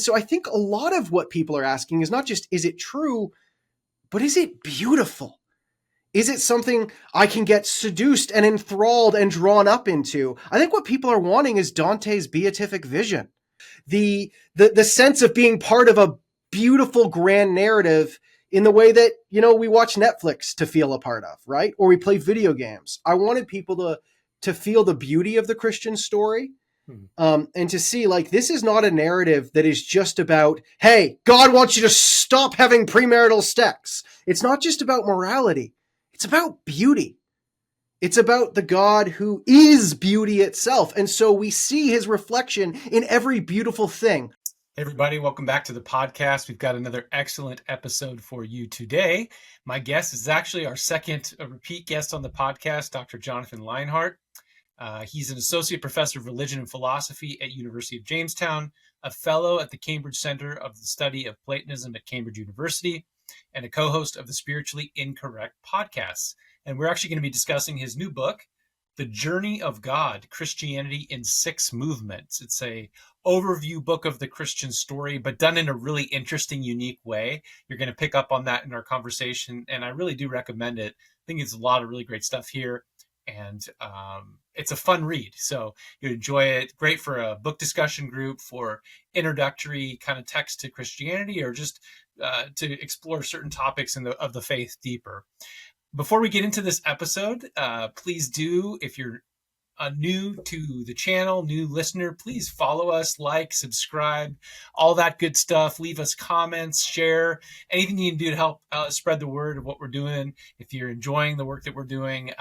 so I think a lot of what people are asking is not just, is it true, but is it beautiful? Is it something I can get seduced and enthralled and drawn up into? I think what people are wanting is Dante's beatific vision. The sense of being part of a beautiful grand narrative in the way that, we watch Netflix to feel a part of, right? Or we play video games. I wanted people to feel the beauty of the Christian story. And to see, like, this is not a narrative that is just about, hey, God wants you to stop having premarital sex. It's not just about morality. It's about beauty. It's about the God who is beauty itself. And so we see his reflection in every beautiful thing. Hey everybody, welcome back to the podcast. We've got another excellent episode for you today. My guest is actually our second repeat guest on the podcast, Dr. Jonathan Lyonhart. He's an associate professor of religion and philosophy at University of Jamestown, a fellow at the Cambridge Center of the Study of Platonism at Cambridge University, and a co-host of the Spiritually Incorrect podcast. And we're actually going to be discussing his new book, The Journey of God, Christianity in 6 Movements. It's a overview book of the Christian story, but done in a really interesting, unique way. You're going to pick up on that in our conversation, and I really do recommend it. I think it's a lot of really great stuff here, and it's a fun read. So you enjoy it. Great for a book discussion group, for introductory kind of text to Christianity, or just to explore certain topics of the faith deeper. Before we get into this episode, please do, if you're new to the channel, new listener, please follow us, like, subscribe, all that good stuff. Leave us comments, share, anything you can do to help spread the word of what we're doing. If you're enjoying the work that we're doing,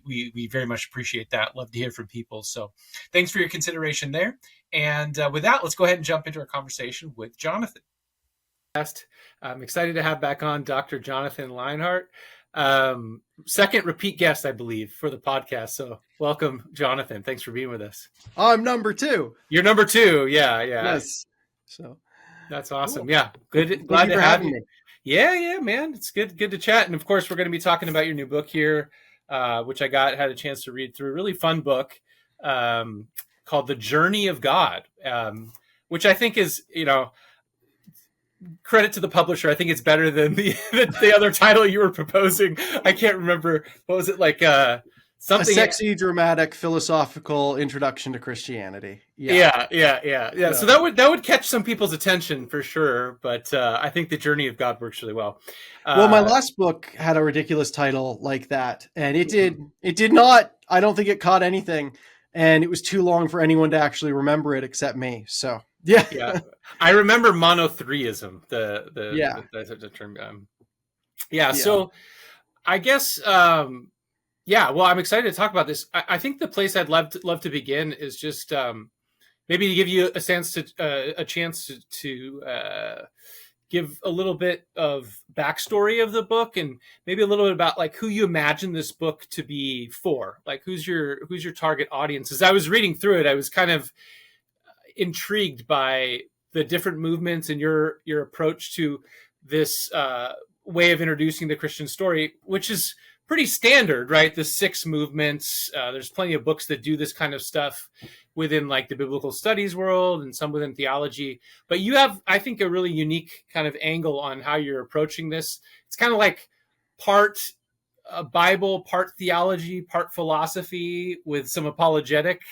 we very much appreciate that. Love to hear from people. So thanks for your consideration there. And with that, let's go ahead and jump into our conversation with Jonathan. I'm excited to have back on Dr. Jonathan Lyonhart. Second repeat guest, I believe, for the podcast. So welcome, Jonathan. Thanks for being with us. I'm number 2. You're number 2. Yeah. Yes. So that's awesome. Cool. Yeah. Good. Glad to have you. Me. Yeah, man. It's good to chat. And of course, we're going to be talking about your new book here, which I had a chance to read through. Really fun book, called The Journey of God, which I think is, credit to the publisher. I think it's better than the other title you were proposing. I can't remember. What was it, like? Something a sexy, dramatic, philosophical introduction to Christianity. Yeah. So that would catch some people's attention for sure. But I think The Journey of God works really well. Well, my last book had a ridiculous title like that, and it did not. I don't think it caught anything, and it was too long for anyone to actually remember it except me. So. Yeah. I remember monotheism, the term. So I guess, well, I'm excited to talk about this. I think the place I'd love to begin is just maybe to give you a chance to give a little bit of backstory of the book, and maybe a little bit about like who you imagine this book to be for, like who's your target audience. As I was reading through it, I was kind of intrigued by the different movements and your approach to this way of introducing the Christian story, which is pretty standard, right? The 6 movements. There's plenty of books that do this kind of stuff within like the biblical studies world and some within theology. But you have, I think, a really unique kind of angle on how you're approaching this. It's kind of like part Bible, part theology, part philosophy, with some apologetic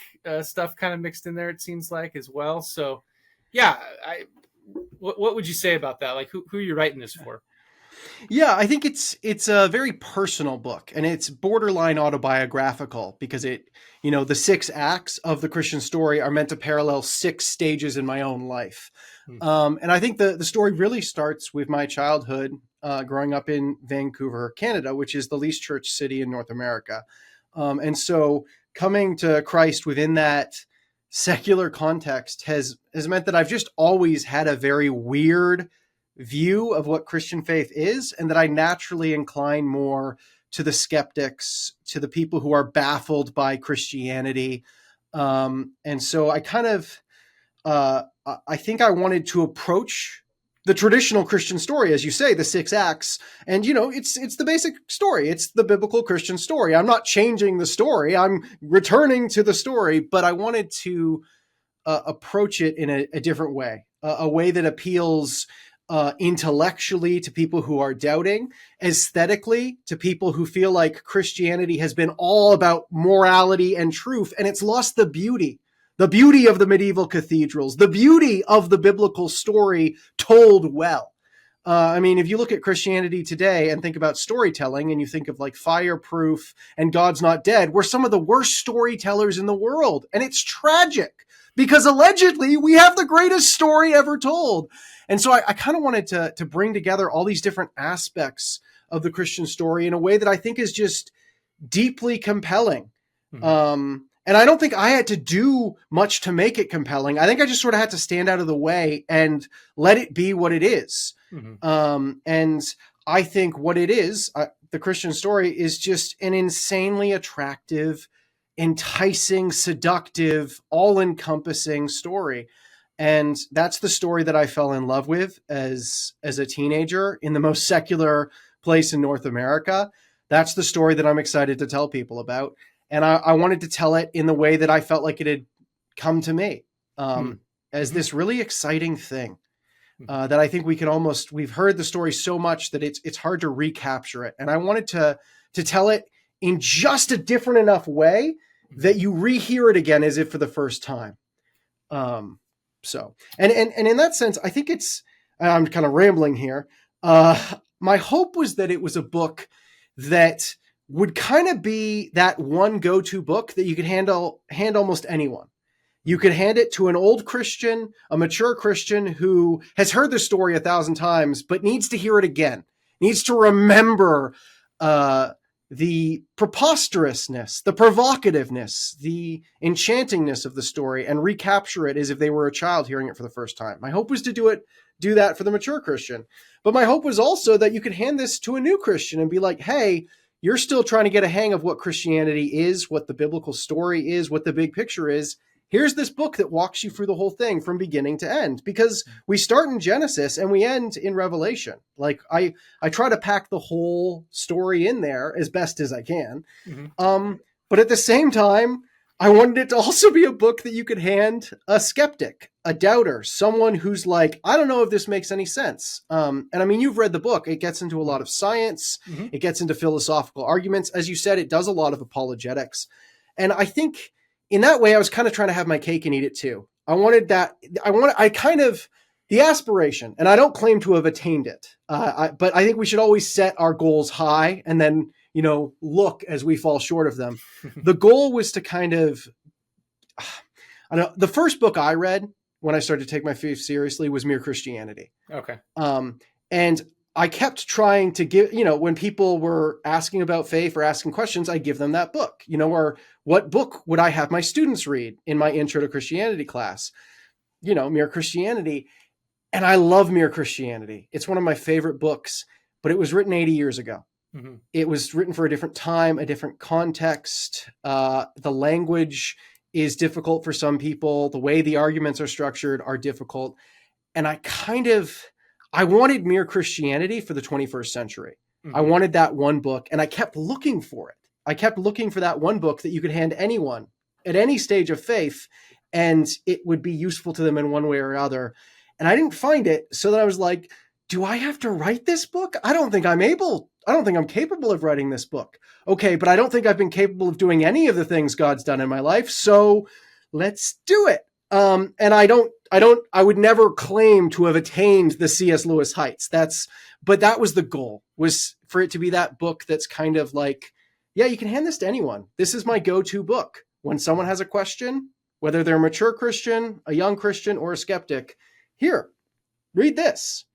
stuff kind of mixed in there, it seems like, as well. So yeah, what would you say about that? Like who are you writing this for? Yeah, I think it's a very personal book, and it's borderline autobiographical because the 6 acts of the Christian story are meant to parallel 6 stages in my own life. And I think the story really starts with my childhood, growing up in Vancouver, Canada, which is the least church city in North America. And so coming to Christ within that secular context has meant that I've just always had a very weird view of what Christian faith is, and that I naturally incline more to the skeptics, to the people who are baffled by Christianity. And so I kind of, I think I wanted to approach the traditional Christian story, as you say, the 6 acts. And, it's the basic story. It's the biblical Christian story. I'm not changing the story. I'm returning to the story, but I wanted to approach it in a different way. a way that appeals intellectually to people who are doubting, aesthetically to people who feel like Christianity has been all about morality and truth, and it's lost the beauty of the medieval cathedrals, the beauty of the biblical story told well. I mean, if you look at Christianity today and think about storytelling, and you think of like Fireproof and God's Not Dead, we're some of the worst storytellers in the world. And it's tragic because allegedly we have the greatest story ever told. And so I kind of wanted to bring together all these different aspects of the Christian story in a way that I think is just deeply compelling. Mm-hmm. And I don't think I had to do much to make it compelling. I think I just sort of had to stand out of the way and let it be what it is. Mm-hmm. And I think what it is, the Christian story, is just an insanely attractive, enticing, seductive, all-encompassing story. And that's the story that I fell in love with as a teenager in the most secular place in North America. That's the story that I'm excited to tell people about. And I wanted to tell it in the way that I felt like it had come to me, as this really exciting thing that I think we've heard the story so much that it's hard to recapture it. And I wanted to tell it in just a different enough way that you rehear it again as if for the first time. So, and in that sense, I think I'm kind of rambling here. My hope was that it was a book that would kind of be that one go-to book that you could hand almost anyone. You could hand it to an old Christian, a mature Christian who has heard the story 1,000 times, but needs to hear it again, needs to remember the preposterousness, the provocativeness, the enchantingness of the story, and recapture it as if they were a child hearing it for the first time. My hope was to do that for the mature Christian. But my hope was also that you could hand this to a new Christian and be like, hey, you're still trying to get a hang of what Christianity is, what the biblical story is, what the big picture is. Here's this book that walks you through the whole thing from beginning to end, because we start in Genesis and we end in Revelation. Like I try to pack the whole story in there as best as I can. Mm-hmm. But at the same time, I wanted it to also be a book that you could hand a skeptic, a doubter, someone who's like, I don't know if this makes any sense. And I mean, you've read the book. It gets into a lot of science. Mm-hmm. It gets into philosophical arguments. As you said, it does a lot of apologetics. And I think in that way, I was kind of trying to have my cake and eat it too. The aspiration, and I don't claim to have attained it, but I think we should always set our goals high and then, look as we fall short of them. The goal was to kind of, the first book I read when I started to take my faith seriously was Mere Christianity. Okay. And I kept trying to give, when people were asking about faith or asking questions, I give them that book, or what book would I have my students read in my intro to Christianity class? Mere Christianity. And I love Mere Christianity. It's one of my favorite books, but it was written 80 years ago. Mm-hmm. It was written for a different time, a different context. The language is difficult for some people. The way the arguments are structured are difficult. And I wanted Mere Christianity for the 21st century. Mm-hmm. I wanted that one book, and I kept looking for it. I kept looking for that one book that you could hand anyone at any stage of faith, and it would be useful to them in one way or another. And I didn't find it, so then I was like, do I have to write this book? I don't think I'm capable of writing this book. Okay, but I don't think I've been capable of doing any of the things God's done in my life, so let's do it. And I would never claim to have attained the C.S. Lewis heights. But that was the goal, was for it to be that book that's kind of like, yeah, you can hand this to anyone. This is my go-to book. When someone has a question, whether they're a mature Christian, a young Christian, or a skeptic, here, read this.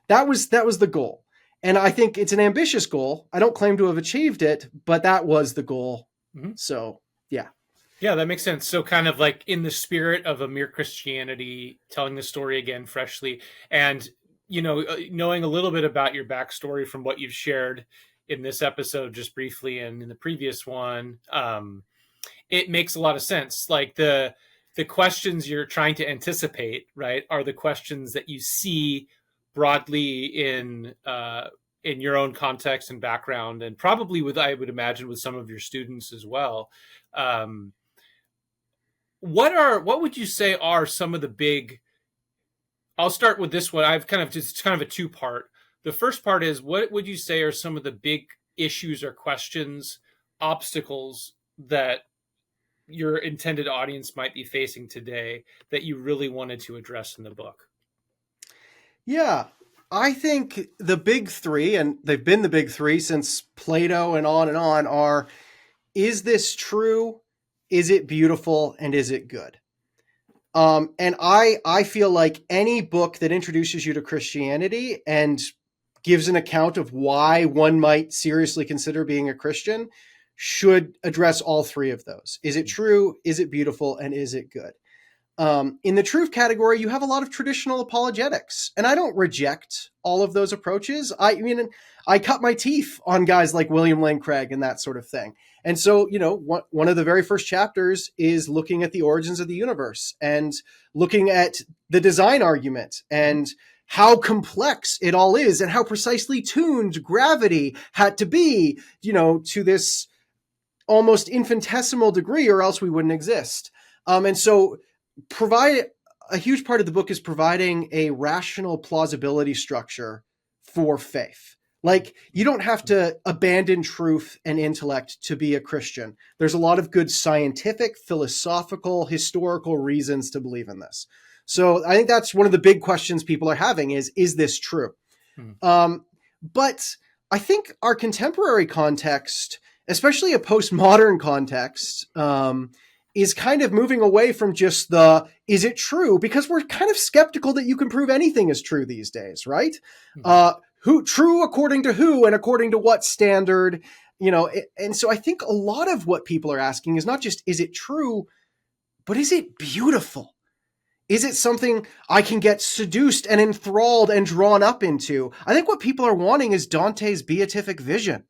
That was the goal. And I think it's an ambitious goal. I don't claim to have achieved it, but that was the goal. Mm-hmm. So, yeah. Yeah, that makes sense. So kind of like in the spirit of a Mere Christianity, telling the story again freshly, and, knowing a little bit about your backstory from what you've shared in this episode just briefly and in the previous one, it makes a lot of sense. Like the questions you're trying to anticipate, right, are the questions that you see broadly in your own context and background, and probably I would imagine with some of your students as well. What would you say are some of the big I'll start with this one. I've kind of a two-part. The first part is, what would you say are some of the big issues or questions, obstacles that your intended audience might be facing today that you really wanted to address in the book? Yeah, I think the big three, and they've been the big three since Plato and on, are: is this true? Is it beautiful? And is it good? And I feel like any book that introduces you to Christianity and gives an account of why one might seriously consider being a Christian should address all three of those. Is it true? Is it beautiful? And is it good? In the truth category, you have a lot of traditional apologetics, and I don't reject all of those approaches. I mean, I cut my teeth on guys like William Lane Craig and that sort of thing. And so, one of the very first chapters is looking at the origins of the universe and looking at the design argument and how complex it all is and how precisely tuned gravity had to be, to this almost infinitesimal degree, or else we wouldn't exist. And so a huge part of the book is providing a rational plausibility structure for faith. Like, you don't have to abandon truth and intellect to be a Christian. There's a lot of good scientific, philosophical, historical reasons to believe in this. So I think that's one of the big questions people are having is this true? But I think our contemporary context, especially a postmodern context, is kind of moving away from just is it true? Because we're kind of skeptical that you can prove anything is true these days, right? True according to who and according to what standard, and so I think a lot of what people are asking is not just, is it true, but is it beautiful? Is it something I can get seduced and enthralled and drawn up into? I think what people are wanting is Dante's beatific vision.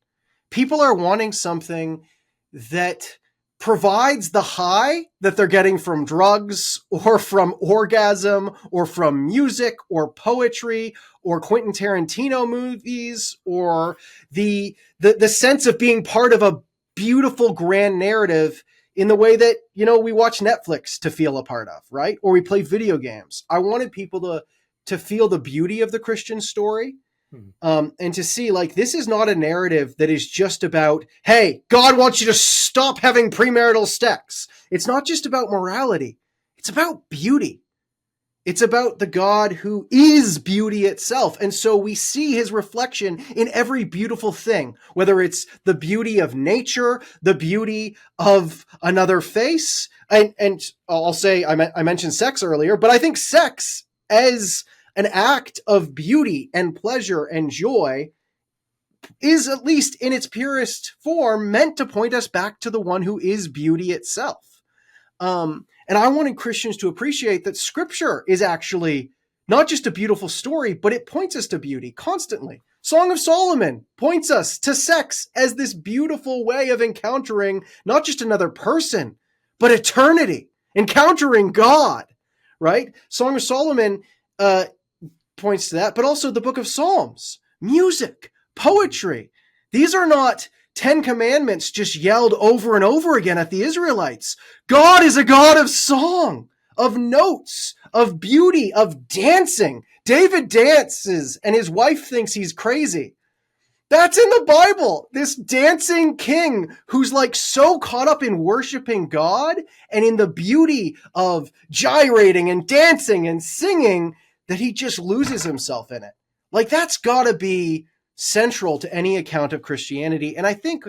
People are wanting something that provides the high that they're getting from drugs or from orgasm or from music or poetry or Quentin Tarantino movies, or the sense of being part of a beautiful grand narrative in the way that, we watch Netflix to feel a part of, right? Or we play video games. I wanted people to feel the beauty of the Christian story. And to see, like, this is not a narrative that is just about, hey, God wants you to stop having premarital sex. It's not just about morality. It's about beauty. It's about the God who is beauty itself. And so we see his reflection in every beautiful thing, whether it's the beauty of nature, the beauty of another face. And I'll say, I mentioned sex earlier, but I think sex as an act of beauty and pleasure and joy is, at least in its purest form, meant to point us back to the one who is beauty itself. And I wanted Christians to appreciate that Scripture is actually not just a beautiful story, but it points us to beauty constantly. Song of Solomon points us to sex as this beautiful way of encountering not just another person, but eternity, encountering God, right? Song of Solomon points to that, but also the book of Psalms, music, poetry. These are not 10 commandments just yelled over and over again at the Israelites. God is a God of song, of notes, of beauty, of dancing. David dances and his wife thinks he's crazy. That's in the Bible. This dancing king who's like so caught up in worshiping God and in the beauty of gyrating and dancing and singing that he just loses himself in it. Like, that's got to be central to any account of Christianity. And I think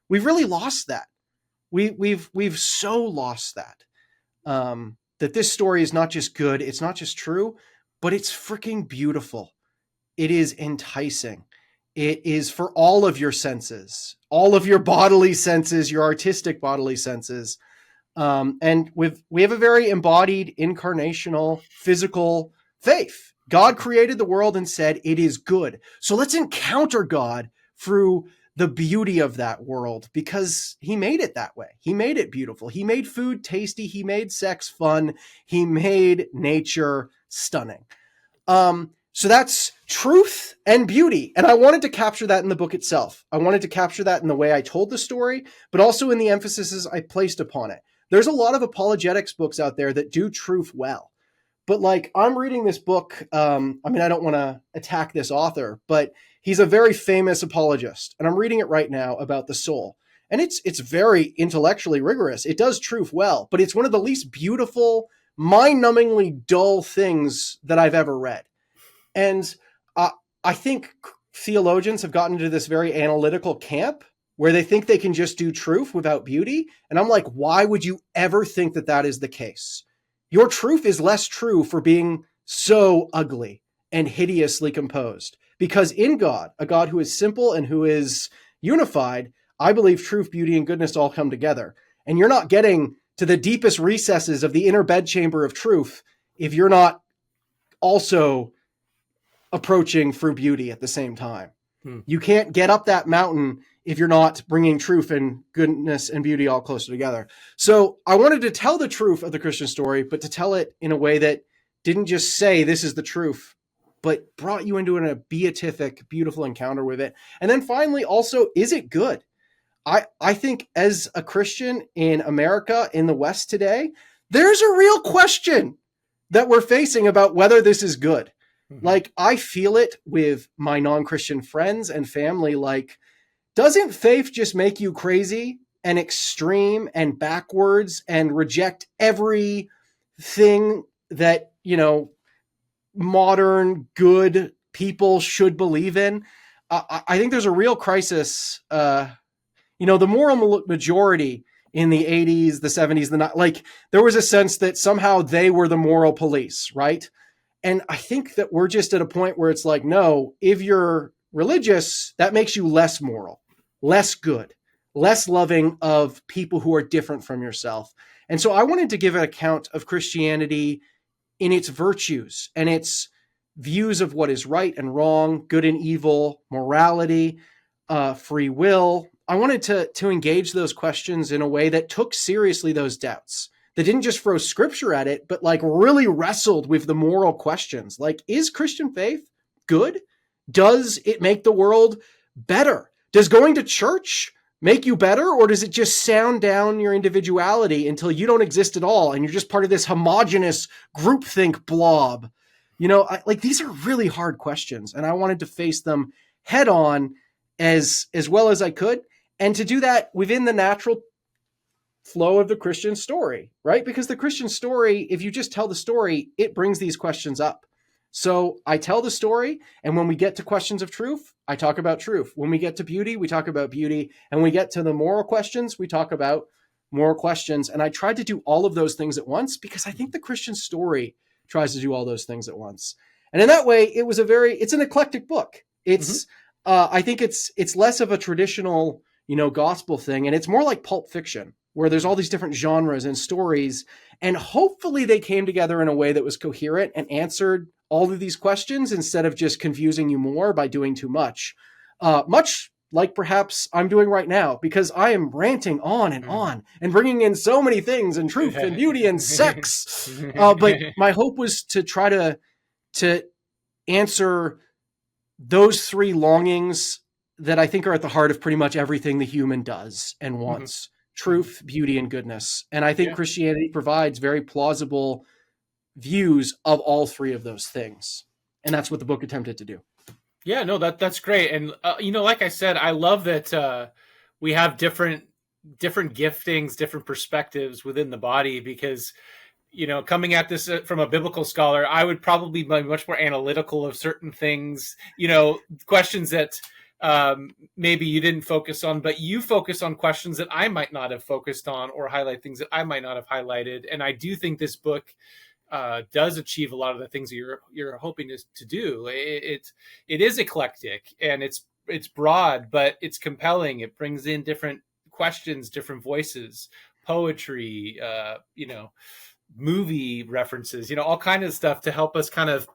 we've really lost that. We've so lost that. That this story is not just good, it's not just true, but it's freaking beautiful. It is enticing. It is for all of your senses, all of your bodily senses, your artistic bodily senses. And we have a very embodied, incarnational, physical faith. God created the world and said, it is good. So let's encounter God through the beauty of that world, because he made it that way. He made it beautiful. He made food tasty. He made sex fun. He made nature stunning. So that's truth and beauty. And I wanted to capture that in the book itself. I wanted to capture that in the way I told the story, but also in the emphases I placed upon it. There's a lot of apologetics books out there that do truth well, But like, I'm reading this book. I mean, I don't want to attack this author, but he's a very famous apologist, and I'm reading it right now about the soul. And it's very intellectually rigorous. It does truth well, but it's one of the least beautiful, mind-numbingly dull things that I've ever read. And I think theologians have gotten into this very analytical camp where they think they can just do truth without beauty. And I'm like, why would you ever think that that is the case? Your truth is less true for being so ugly and hideously composed. Because in God, a God who is simple and who is unified, I believe truth, beauty, and goodness all come together. And you're not getting to the deepest recesses of the inner bedchamber of truth if you're not also approaching through beauty at the same time. You can't get up that mountain if you're not bringing truth and goodness and beauty all closer together. So I wanted to tell the truth of the Christian story, but to tell it in a way that didn't just say this is the truth, but brought you into a beatific, beautiful encounter with it. And then finally, also, is it good? I think as a Christian in America, in the West today, there's a real question that we're facing about whether this is good. Like, I feel it with my non-Christian friends and family. Like, doesn't faith just make you crazy and extreme and backwards and reject everything that, modern good people should believe in? I think there's a real crisis. The moral majority in the 80s, the 70s, there was a sense that somehow they were the moral police, right? And I think that we're just at a point where it's like, no, if you're religious, that makes you less moral, less good, less loving of people who are different from yourself. And so I wanted to give an account of Christianity in its virtues and its views of what is right and wrong, good and evil, morality, free will. I wanted to engage those questions in a way that took seriously those doubts, that didn't just throw scripture at it, but like really wrestled with the moral questions. Like, is Christian faith good? Does it make the world better? Does going to church make you better, or does it just sound down your individuality until you don't exist at all and you're just part of this homogenous groupthink blob? These are really hard questions, and I wanted to face them head on as well as I could, and to do that within the natural flow of the Christian story, right? Because the Christian story, if you just tell the story, it brings these questions up. So I tell the story, and when we get to questions of truth, I talk about truth. When we get to beauty, we talk about beauty. And when we get to the moral questions, we talk about moral questions. And I tried to do all of those things at once because I think the Christian story tries to do all those things at once. And in that way, it's an eclectic book. I think it's less of a traditional, gospel thing, and it's more like Pulp Fiction, where there's all these different genres and stories, and hopefully they came together in a way that was coherent and answered all of these questions instead of just confusing you more by doing too much. Much like perhaps I'm doing right now, because I am ranting on and bringing in so many things and truth and beauty and sex. But my hope was to try to answer those three longings that I think are at the heart of pretty much everything the human does and wants. Truth, beauty, and goodness. And I think Christianity provides very plausible views of all three of those things. And that's what the book attempted to do. Yeah, no, that's great. And, like I said, I love that we have different giftings, different perspectives within the body, because, coming at this from a biblical scholar, I would probably be much more analytical of certain things, questions that maybe you didn't focus on, but you focus on questions that I might not have focused on, or highlight things that I might not have highlighted. And I do think this book does achieve a lot of the things that you're hoping to do. It is eclectic, and it's broad, but it's compelling. It brings in different questions, different voices, poetry, movie references, all kinds of stuff to help us kind of,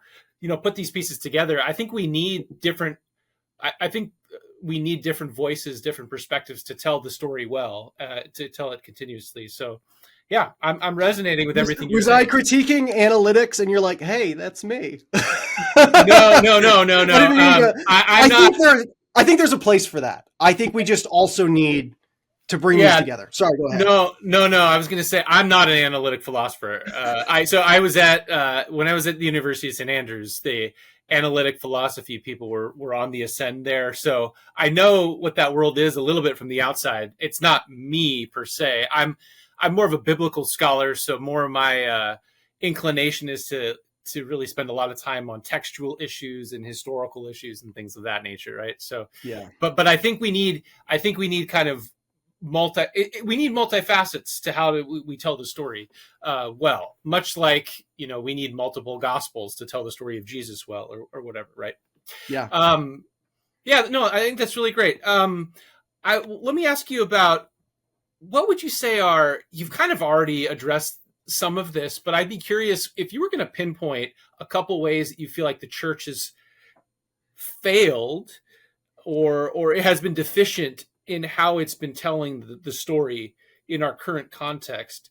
put these pieces together. I think we need different voices, different perspectives to tell the story well, to tell it continuously. So yeah, I'm resonating with everything you're saying. Was I critiquing analytics and you're like, hey, that's me? No. I think there's a place for that. I think we just also need to bring these Yeah. together. Sorry, go ahead. No. I was going to say I'm not an analytic philosopher. I was at when I was at the University of St. Andrews, the analytic philosophy people were on the ascend there. So I know what that world is a little bit from the outside. It's not me per se. I'm more of a biblical scholar, so more of my inclination is to really spend a lot of time on textual issues and historical issues and things of that nature, right? So Yeah. but I think we need kind of we need multifacets to how we tell the story well, much like we need multiple gospels to tell the story of Jesus well, or whatever, right? Yeah. Yeah, no, I think that's really great. Let me ask you about, what would you say you've kind of already addressed some of this, but I'd be curious if you were going to pinpoint a couple ways that you feel like the church has failed or it has been deficient in how it's been telling the story in our current context.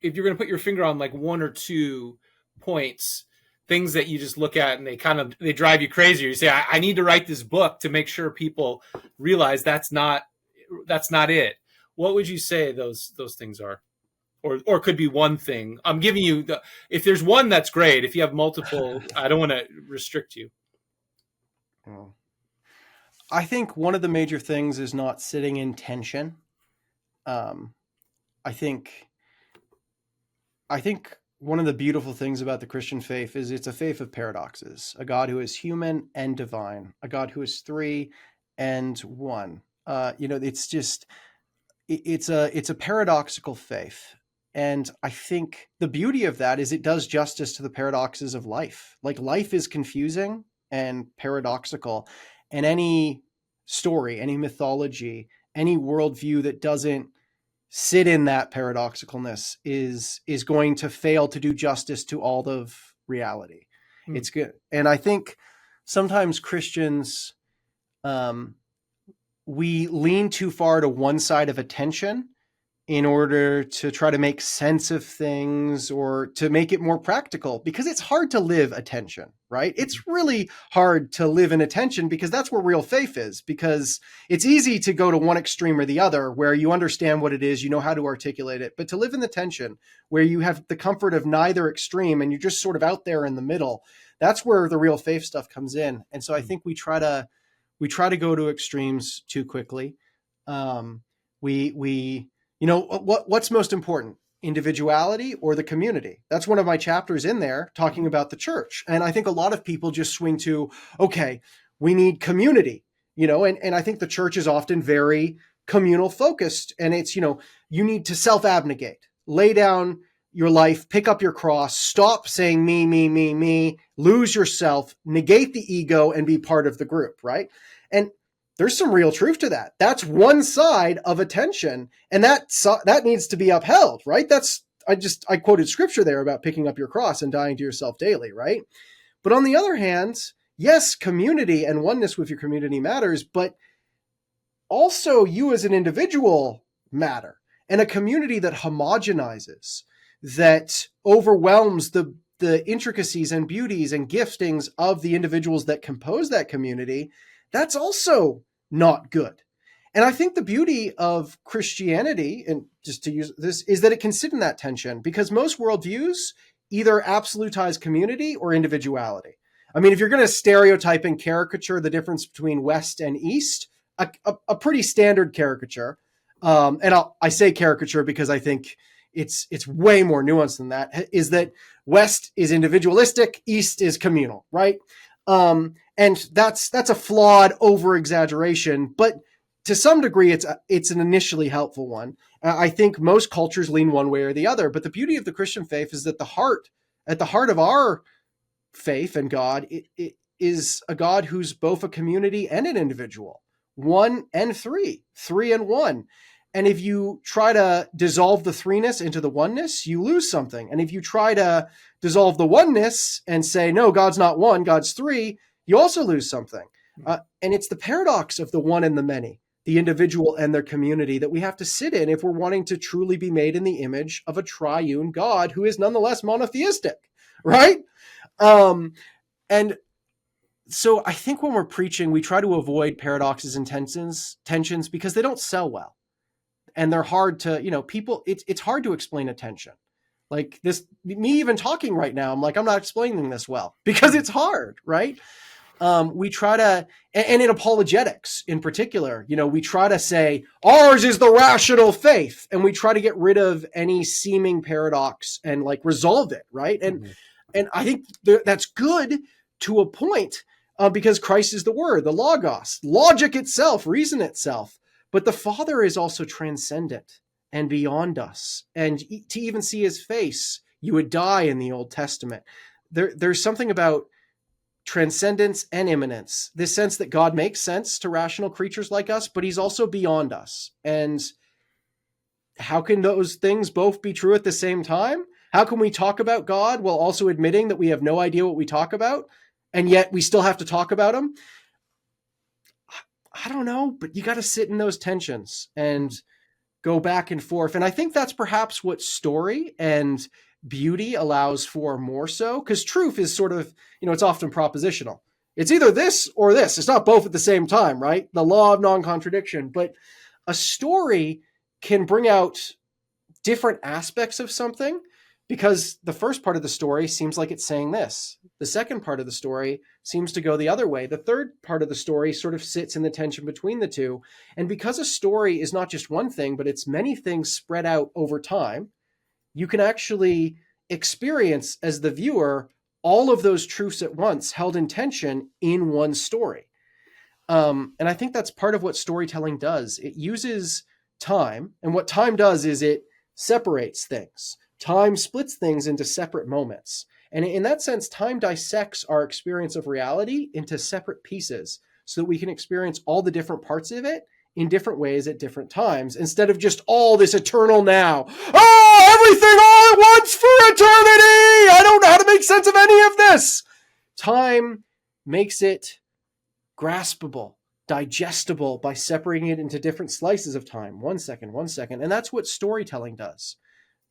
If you're going to put your finger on like one or two points, things that you just look at and they drive you crazy, or you say, I need to write this book to make sure people realize that's not it. What would you say those things are? Or could be one thing. I'm giving you if there's one, that's great. If you have multiple, I don't want to restrict you. Oh. I think one of the major things is not sitting in tension. I think one of the beautiful things about the Christian faith is it's a faith of paradoxes. A God who is human and divine, a God who is three and one. It's just it's a paradoxical faith. And I think the beauty of that is it does justice to the paradoxes of life. Like, life is confusing and paradoxical, and any story, any mythology, any worldview that doesn't sit in that paradoxicalness is going to fail to do justice to all of reality. It's good. And I think sometimes Christians, we lean too far to one side of attention in order to try to make sense of things or to make it more practical, because it's hard to live attention, right? It's really hard to live in attention, because that's where real faith is, because it's easy to go to one extreme or the other where you understand what it is, you know how to articulate it, but to live in the tension where you have the comfort of neither extreme and you're just sort of out there in the middle, that's where the real faith stuff comes in. And so I think we try to go to extremes too quickly. What's most important, individuality or the community? That's one of my chapters in there talking about the church. And I think a lot of people just swing to, okay, we need community, and I think the church is often very communal focused. And it's, you need to self-abnegate, lay down your life, pick up your cross, stop saying me, me, me, me, lose yourself, negate the ego, and be part of the group, right? And there's some real truth to that. That's one side of attention, and that needs to be upheld, right? I quoted scripture there about picking up your cross and dying to yourself daily, right? But on the other hand, yes, community and oneness with your community matters, but also you as an individual matter. And a community that homogenizes, that overwhelms the intricacies and beauties and giftings of the individuals that compose that community, that's also not good. And I think the beauty of Christianity, and just to use this, is that it can sit in that tension, because most worldviews either absolutize community or individuality. I mean, if you're going to stereotype and caricature the difference between West and East, a pretty standard caricature, and I say caricature because I think it's way more nuanced than that, is that West is individualistic, East is communal, right? And that's a flawed over-exaggeration, but to some degree, it's an initially helpful one. I think most cultures lean one way or the other, but the beauty of the Christian faith is that at the heart of our faith and God, it is a God who's both a community and an individual, one and three and one. And if you try to dissolve the threeness into the oneness, you lose something. And if you try to dissolve the oneness and say, no, God's not one, God's three, you also lose something. And it's the paradox of the one and the many, the individual and their community, that we have to sit in if we're wanting to truly be made in the image of a triune God who is nonetheless monotheistic, right? And so I think when we're preaching, we try to avoid paradoxes and tensions because they don't sell well. and they're hard to, people, it's hard to explain attention. Like this, me even talking right now, I'm like, I'm not explaining this well because it's hard, right? We try to, and in apologetics in particular, we try to say ours is the rational faith, and we try to get rid of any seeming paradox and like resolve it, right? And I think that's good to a point, because Christ is the Word, the Logos, logic itself, reason itself. But the Father is also transcendent and beyond us. And to even see his face, you would die in the Old Testament. There's something about transcendence and immanence, this sense that God makes sense to rational creatures like us, but he's also beyond us. And how can those things both be true at the same time? How can we talk about God while also admitting that we have no idea what we talk about, and yet we still have to talk about him? I don't know, but you got to sit in those tensions and go back and forth. And I think that's perhaps what story and beauty allows for more so, because truth is sort of, it's often propositional. It's either this or this. It's not both at the same time, right? The law of non-contradiction. But a story can bring out different aspects of something, because the first part of the story seems like it's saying this. The second part of the story seems to go the other way. The third part of the story sort of sits in the tension between the two. And because a story is not just one thing, but it's many things spread out over time, you can actually experience as the viewer all of those truths at once held in tension in one story. And I think that's part of what storytelling does. It uses time, and what time does is it separates things. Time splits things into separate moments. And in that sense, time dissects our experience of reality into separate pieces so that we can experience all the different parts of it in different ways at different times, instead of just all this eternal now. Oh, everything all at once for eternity! I don't know how to make sense of any of this. Time makes it graspable, digestible by separating it into different slices of time. 1 second, 1 second. And that's what storytelling does.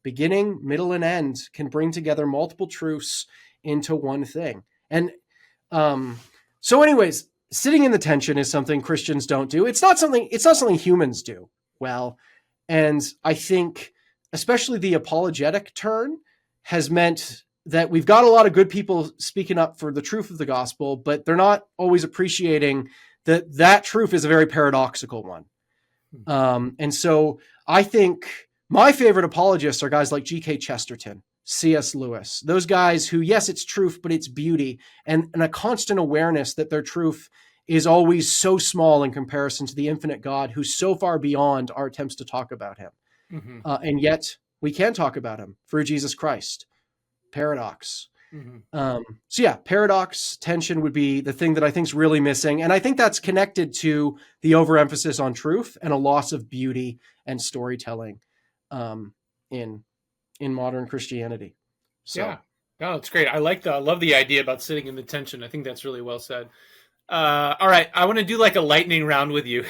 Beginning, middle, and end can bring together multiple truths into one thing. And so anyways, sitting in the tension is something Christians don't do. It's not something humans do well. And I think especially the apologetic turn has meant that we've got a lot of good people speaking up for the truth of the gospel, but they're not always appreciating that truth is a very paradoxical one. And so I think my favorite apologists are guys like G.K. Chesterton, C.S. Lewis, those guys who, yes, it's truth, but it's beauty, and a constant awareness that their truth is always so small in comparison to the infinite God who's so far beyond our attempts to talk about him. Mm-hmm. And yet we can talk about him through Jesus Christ. Paradox. Mm-hmm. So yeah, paradox, tension would be the thing that I think is really missing. And I think that's connected to the overemphasis on truth and a loss of beauty and storytelling in modern Christianity. So. Yeah, no, it's great. I love the idea about sitting in the tension. I think that's really well said. All right, I want to do like a lightning round with you.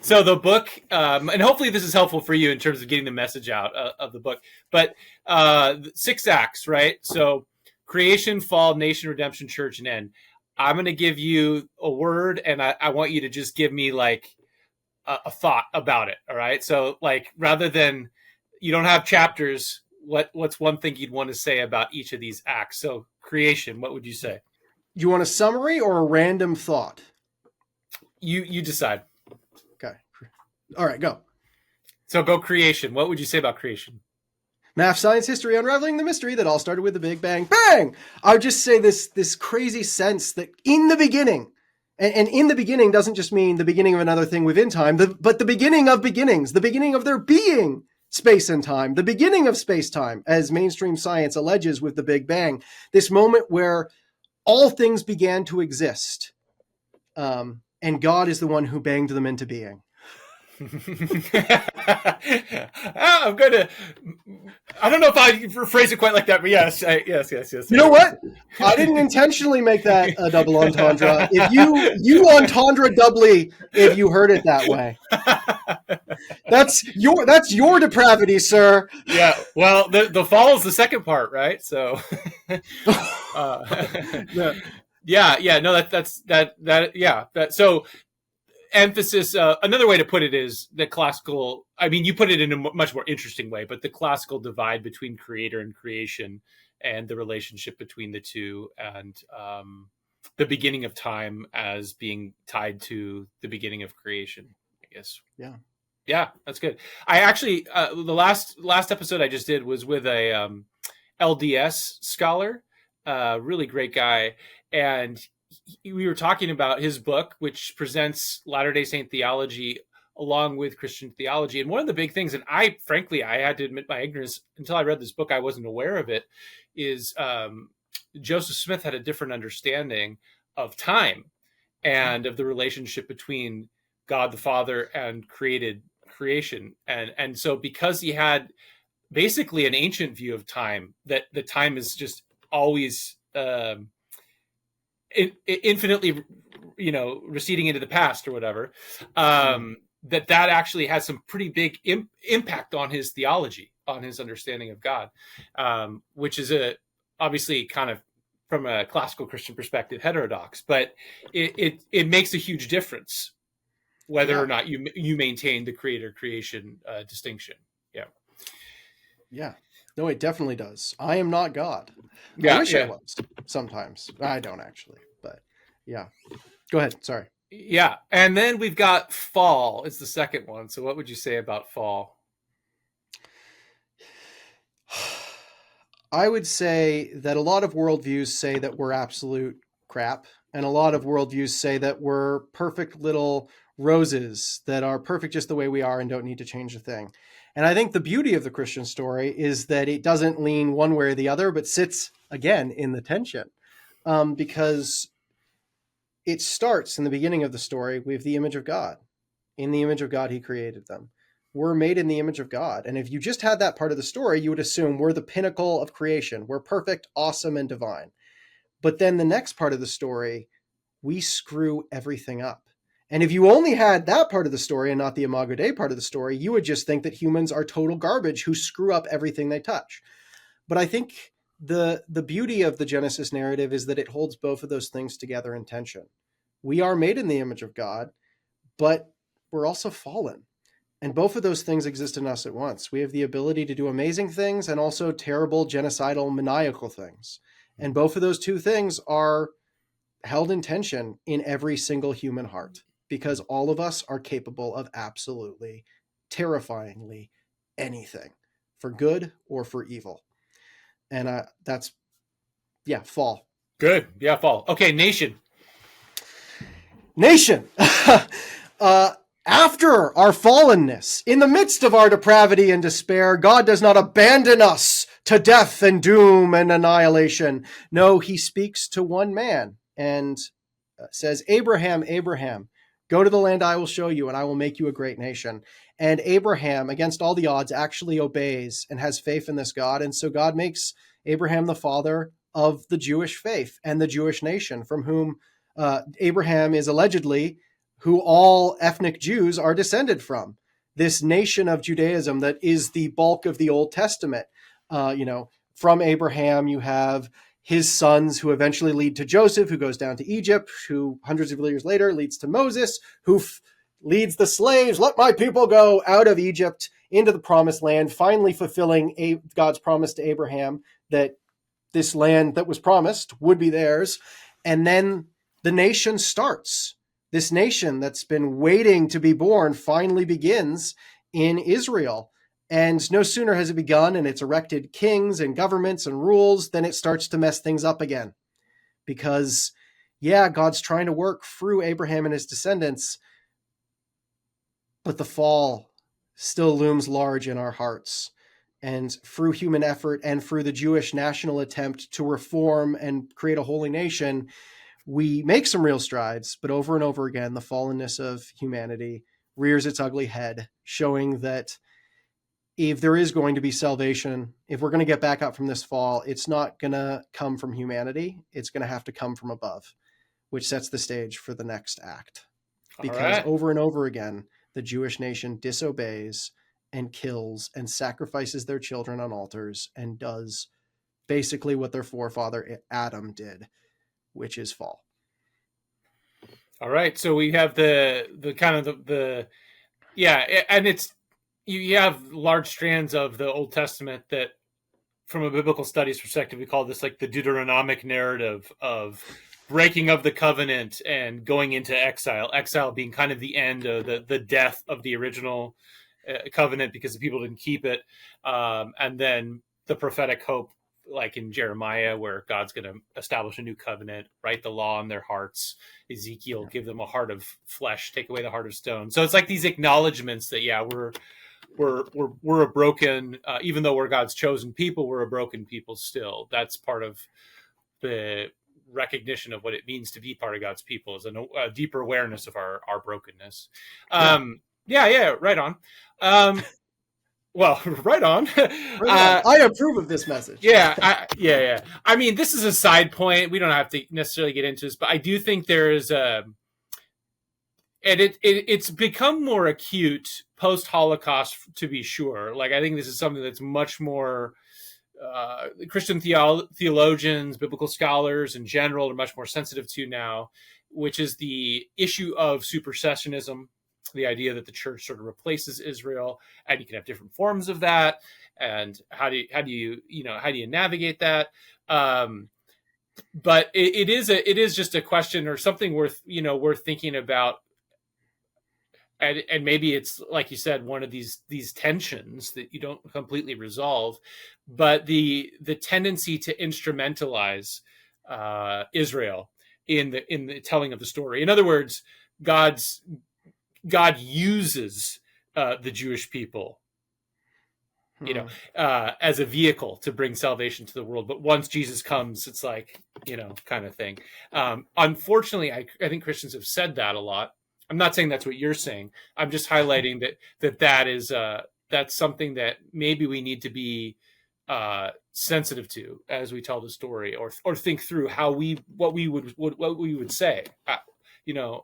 So the book, and hopefully this is helpful for you in terms of getting the message out of the book. But 6 acts, right? So creation, fall, nation, redemption, church, and end. I'm going to give you a word, and I want you to just give me like a thought about it. All right. So like rather than you don't have chapters, what's one thing you'd want to say about each of these acts? So creation, what would you say? You want a summary or a random thought? You decide. Okay. All right, go. So go creation. What would you say about creation? Math, science, history, unraveling the mystery that all started with the Big Bang. Bang! I would just say this crazy sense that in the beginning, and in the beginning doesn't just mean the beginning of another thing within time, but the beginning of beginnings, the beginning of there being space and time, the beginning of space-time, as mainstream science alleges with the Big Bang. This moment where all things began to exist, and God is the one who banged them into being. I'm going to. I don't know if I phrase it quite like that, but yes. You know what? I didn't intentionally make that a double entendre. If you entendre doubly if you heard it that way. That's your depravity, sir. Yeah. Well, the fall is the second part, right? So. Yeah. No, that's. So emphasis, another way to put it is the classical, I mean, you put it in a much more interesting way, but the classical divide between creator and creation and the relationship between the two, and the beginning of time as being tied to the beginning of creation, I guess. Yeah. Yeah, that's good. I actually, the last episode I just did was with a LDS scholar, really great guy. And we were talking about his book, which presents Latter-day Saint theology along with Christian theology. And one of the big things, and I had to admit my ignorance until I read this book, I wasn't aware of it, is Joseph Smith had a different understanding of time and of the relationship between God the Father and creation. And so because he had basically an ancient view of time, that the time is just always infinitely, receding into the past or whatever, that actually has some pretty big impact on his theology, on his understanding of God, which is obviously kind of, from a classical Christian perspective, heterodox, but it makes a huge difference whether or not you maintain the creator creation distinction. Yeah. Yeah. No, it definitely does. I am not God. Yeah, I wish I was sometimes. I don't actually, but yeah. Go ahead. Sorry. Yeah. And then we've got fall is the second one. So what would you say about fall? I would say that a lot of worldviews say that we're absolute crap, and a lot of worldviews say that we're perfect little roses that are perfect just the way we are and don't need to change a thing. And I think the beauty of the Christian story is that it doesn't lean one way or the other, but sits again in the tension, because it starts in the beginning of the story with the image of God. In the image of God, he created them. We're made in the image of God. And if you just had that part of the story, you would assume we're the pinnacle of creation. We're perfect, awesome, and divine. But then the next part of the story, we screw everything up. And if you only had that part of the story and not the Imago Dei part of the story, you would just think that humans are total garbage who screw up everything they touch. But I think the beauty of the Genesis narrative is that it holds both of those things together in tension. We are made in the image of God, but we're also fallen. And both of those things exist in us at once. We have the ability to do amazing things and also terrible, genocidal, maniacal things. And both of those two things are held in tension in every single human heart, because all of us are capable of absolutely, terrifyingly anything, for good or for evil. And that's, fall. Good. Yeah, fall. Okay, nation. After our fallenness, in the midst of our depravity and despair, God does not abandon us to death and doom and annihilation. No, he speaks to one man and says, Abraham, Abraham, go to the land I will show you, and I will make you a great nation. And Abraham, against all the odds, actually obeys and has faith in this God. And so God makes Abraham the father of the Jewish faith and the Jewish nation, from whom Abraham is allegedly who all ethnic Jews are descended from. This nation of Judaism that is the bulk of the Old Testament. From Abraham, you have his sons who eventually lead to Joseph, who goes down to Egypt, who hundreds of years later leads to Moses, who leads the slaves, let my people go, out of Egypt into the promised land, finally fulfilling God's promise to Abraham that this land that was promised would be theirs. And then the nation starts. This nation that's been waiting to be born finally begins in Israel. And no sooner has it begun and it's erected kings and governments and rules, than it starts to mess things up again. Because, God's trying to work through Abraham and his descendants, but the fall still looms large in our hearts. And through human effort and through the Jewish national attempt to reform and create a holy nation, we make some real strides, but over and over again, the fallenness of humanity rears its ugly head, showing that if there is going to be salvation, if we're going to get back up from this fall, it's not going to come from humanity. It's going to have to come from above, which sets the stage for the next act. Because over and over again, the Jewish nation disobeys and kills and sacrifices their children on altars and does basically what their forefather Adam did, which is fall. All right. So we have the kind of the yeah, and it's you have large strands of the Old Testament that, from a biblical studies perspective, we call this like the Deuteronomic narrative of breaking of the covenant and going into exile. Exile being kind of the end of the death of the original covenant because the people didn't keep it, and then the prophetic hope, like in Jeremiah, where God's going to establish a new covenant, write the law in their hearts. Ezekiel, give them a heart of flesh, take away the heart of stone. So it's like these acknowledgments that we're a broken, even though we're God's chosen people, we're a broken people still. That's part of the recognition of what it means to be part of God's people, is a deeper awareness of our brokenness. Yeah, right on. Well, right on. I approve of this message. Yeah. I mean, this is a side point. We don't have to necessarily get into this, but I do think there is and it's become more acute post-Holocaust, to be sure. Like, I think this is something that's much more Christian theologians, biblical scholars in general are much more sensitive to now, which is the issue of supersessionism, the idea that the church sort of replaces Israel, and you can have different forms of that. And how do you navigate that? But it is just a question, or something worth thinking about. And maybe it's, like you said, one of these tensions that you don't completely resolve, but the tendency to instrumentalize Israel in the telling of the story. In other words, God uses the Jewish people, as a vehicle to bring salvation to the world. But once Jesus comes, it's like, kind of thing. Unfortunately, I think Christians have said that a lot. I'm not saying that's what you're saying. I'm just highlighting that is that's something that maybe we need to be sensitive to as we tell the story, or think through what we would say, to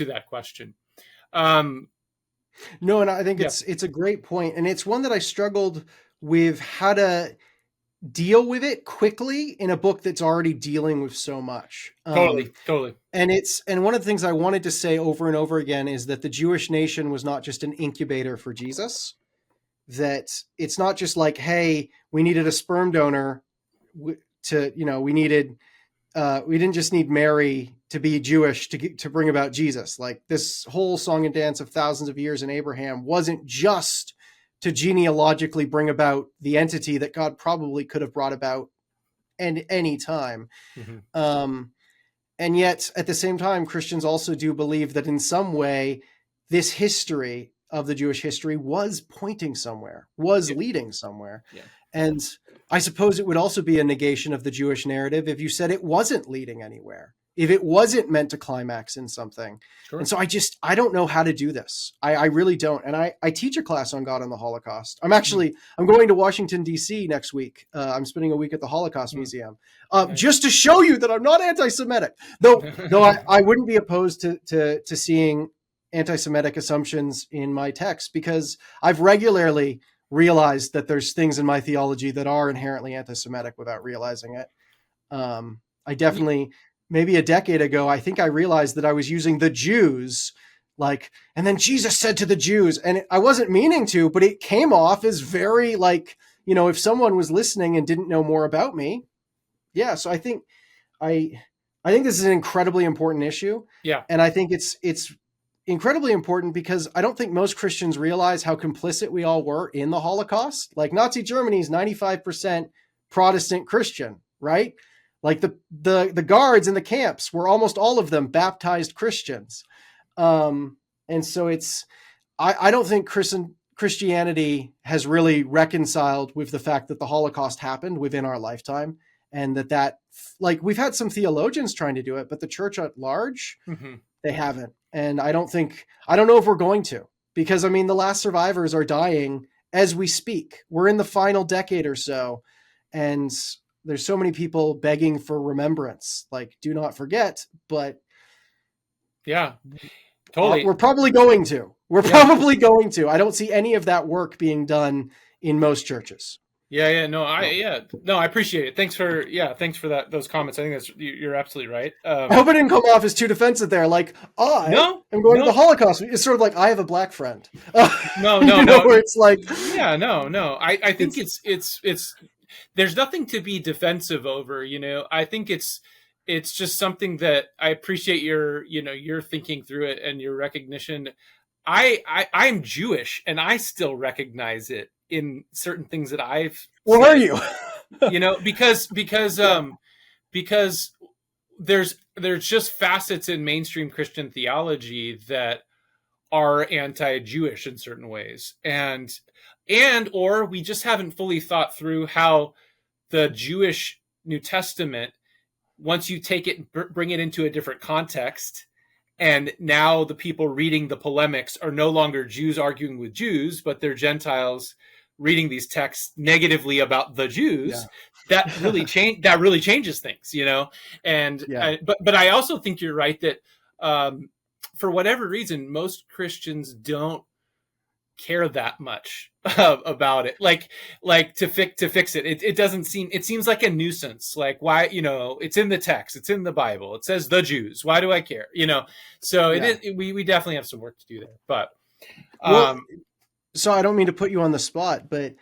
that question. No, and I think it's a great point, and it's one that I struggled with how to deal with it quickly in a book that's already dealing with so much. Totally. And one of the things I wanted to say over and over again is that the Jewish nation was not just an incubator for Jesus. That it's not just like, hey, we needed a sperm donor we didn't just need Mary to be Jewish to bring about Jesus. Like, this whole song and dance of thousands of years in Abraham wasn't just to genealogically bring about the entity that God probably could have brought about any time. Mm-hmm. And yet, at the same time, Christians also do believe that in some way, this history of the Jewish history was pointing somewhere, was leading somewhere. Yeah. And I suppose it would also be a negation of the Jewish narrative if you said it wasn't leading anywhere, if it wasn't meant to climax in something. Sure. And so I don't know how to do this. I really don't. And I teach a class on God and the Holocaust. I'm going to Washington, D.C. next week. I'm spending a week at the Holocaust Museum, just to show you that I'm not anti-Semitic, though I wouldn't be opposed to seeing anti-Semitic assumptions in my text, because I've regularly realized that there's things in my theology that are inherently anti-Semitic without realizing it. I definitely, maybe a decade ago, I think I realized that I was using the Jews, and then Jesus said to the Jews, and I wasn't meaning to, but it came off as very if someone was listening and didn't know more about me. Yeah. So I think this is an incredibly important issue. Yeah. And I think it's incredibly important because I don't think most Christians realize how complicit we all were in the Holocaust. Like, Nazi Germany is 95% Protestant Christian, right? Like the guards in the camps were almost all of them baptized Christians. And so I don't think Christianity has really reconciled with the fact that the Holocaust happened within our lifetime, and that we've had some theologians trying to do it, but the church at large, they haven't. And I don't know if we're going to, because the last survivors are dying as we speak. We're in the final decade or so, and there's so many people begging for remembrance, do not forget. But yeah, totally. We're probably going to. I don't see any of that work being done in most churches. I appreciate it. Thanks for those comments. I think you're absolutely right. I hope I didn't come off as too defensive there. Like, I am going to the Holocaust. It's sort of like I have a black friend. No. Where it's like, no. I think it's there's nothing to be defensive over. I think it's just something that I appreciate your thinking through it and your recognition. I'm Jewish and I still recognize it in certain things that I've said, are you? Because there's just facets in mainstream Christian theology that are anti-Jewish in certain ways, or we just haven't fully thought through how the Jewish New Testament, once you take it and bring it into a different context, and now the people reading the polemics are no longer Jews arguing with Jews, but they're Gentiles reading these texts negatively about the Jews. That really changes things, but I also think you're right that for whatever reason, most Christians don't care that much about it. Like to fix it. It seems like a nuisance. Like, why, it's in the text, it's in the Bible, it says the Jews. Why do I care? So we definitely have some work to do there, but so I don't mean to put you on the spot, but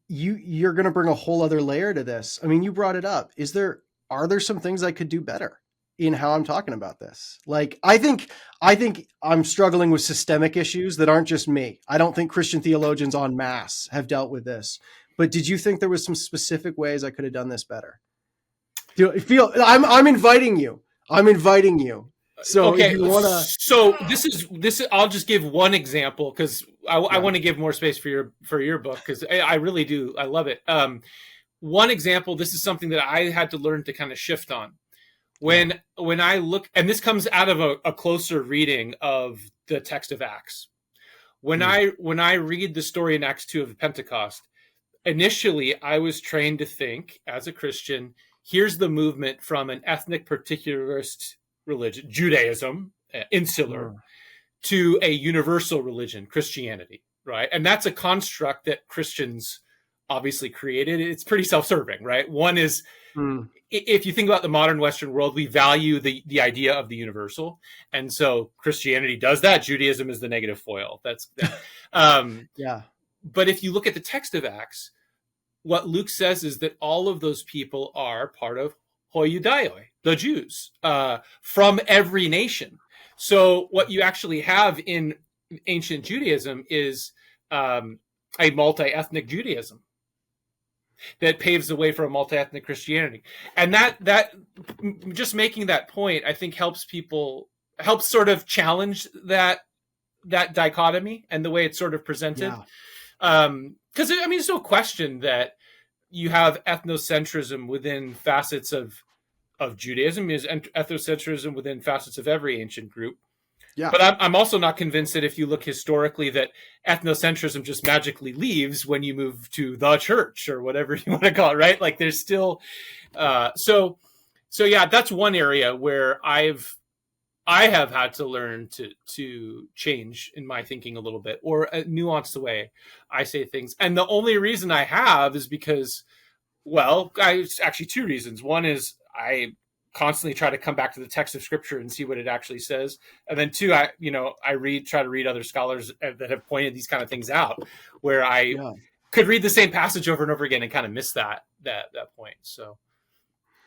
you're going to bring a whole other layer to this. I mean, you brought it up. Are there some things I could do better in how I'm talking about this? Like, I think I'm struggling with systemic issues that aren't just me. I don't think Christian theologians en masse have dealt with this, but did you think there was some specific ways I could have done this better? I'm inviting you. So okay, if you wanna... so this is. I'll just give one example because I want to give more space for your book because I really do. I love it. One example. This is something that I had to learn to kind of shift on when I look, and this comes out of a closer reading of the text of Acts. When I read the story in Acts 2 of Pentecost, initially I was trained to think as a Christian, here's the movement from an ethnic particularist religion, Judaism, insular, to a universal religion, Christianity, right? And that's a construct that Christians obviously created. It's pretty self-serving, right? One is, if you think about the modern Western world, we value the idea of the universal. And so Christianity does that. Judaism is the negative foil. But if you look at the text of Acts, what Luke says is that all of those people are part of hoi Judaioi, the Jews, from every nation. So what you actually have in ancient Judaism is a multi-ethnic Judaism that paves the way for a multi-ethnic Christianity. And that just making that point, I think helps sort of challenge that dichotomy and the way it's sort of presented. Because there's no question that you have ethnocentrism within facets of Judaism, is ethnocentrism within facets of every ancient group. Yeah. But I'm also not convinced that if you look historically that ethnocentrism just magically leaves when you move to the church or whatever you want to call it, right? Like there's still so that's one area where I have had to learn to change in my thinking a little bit, or nuance the way I say things. And the only reason I have is because, it's actually two reasons. One is I constantly try to come back to the text of Scripture and see what it actually says. And then two, I try to read other scholars that have pointed these kind of things out, where I could read the same passage over and over again and kind of miss that point. So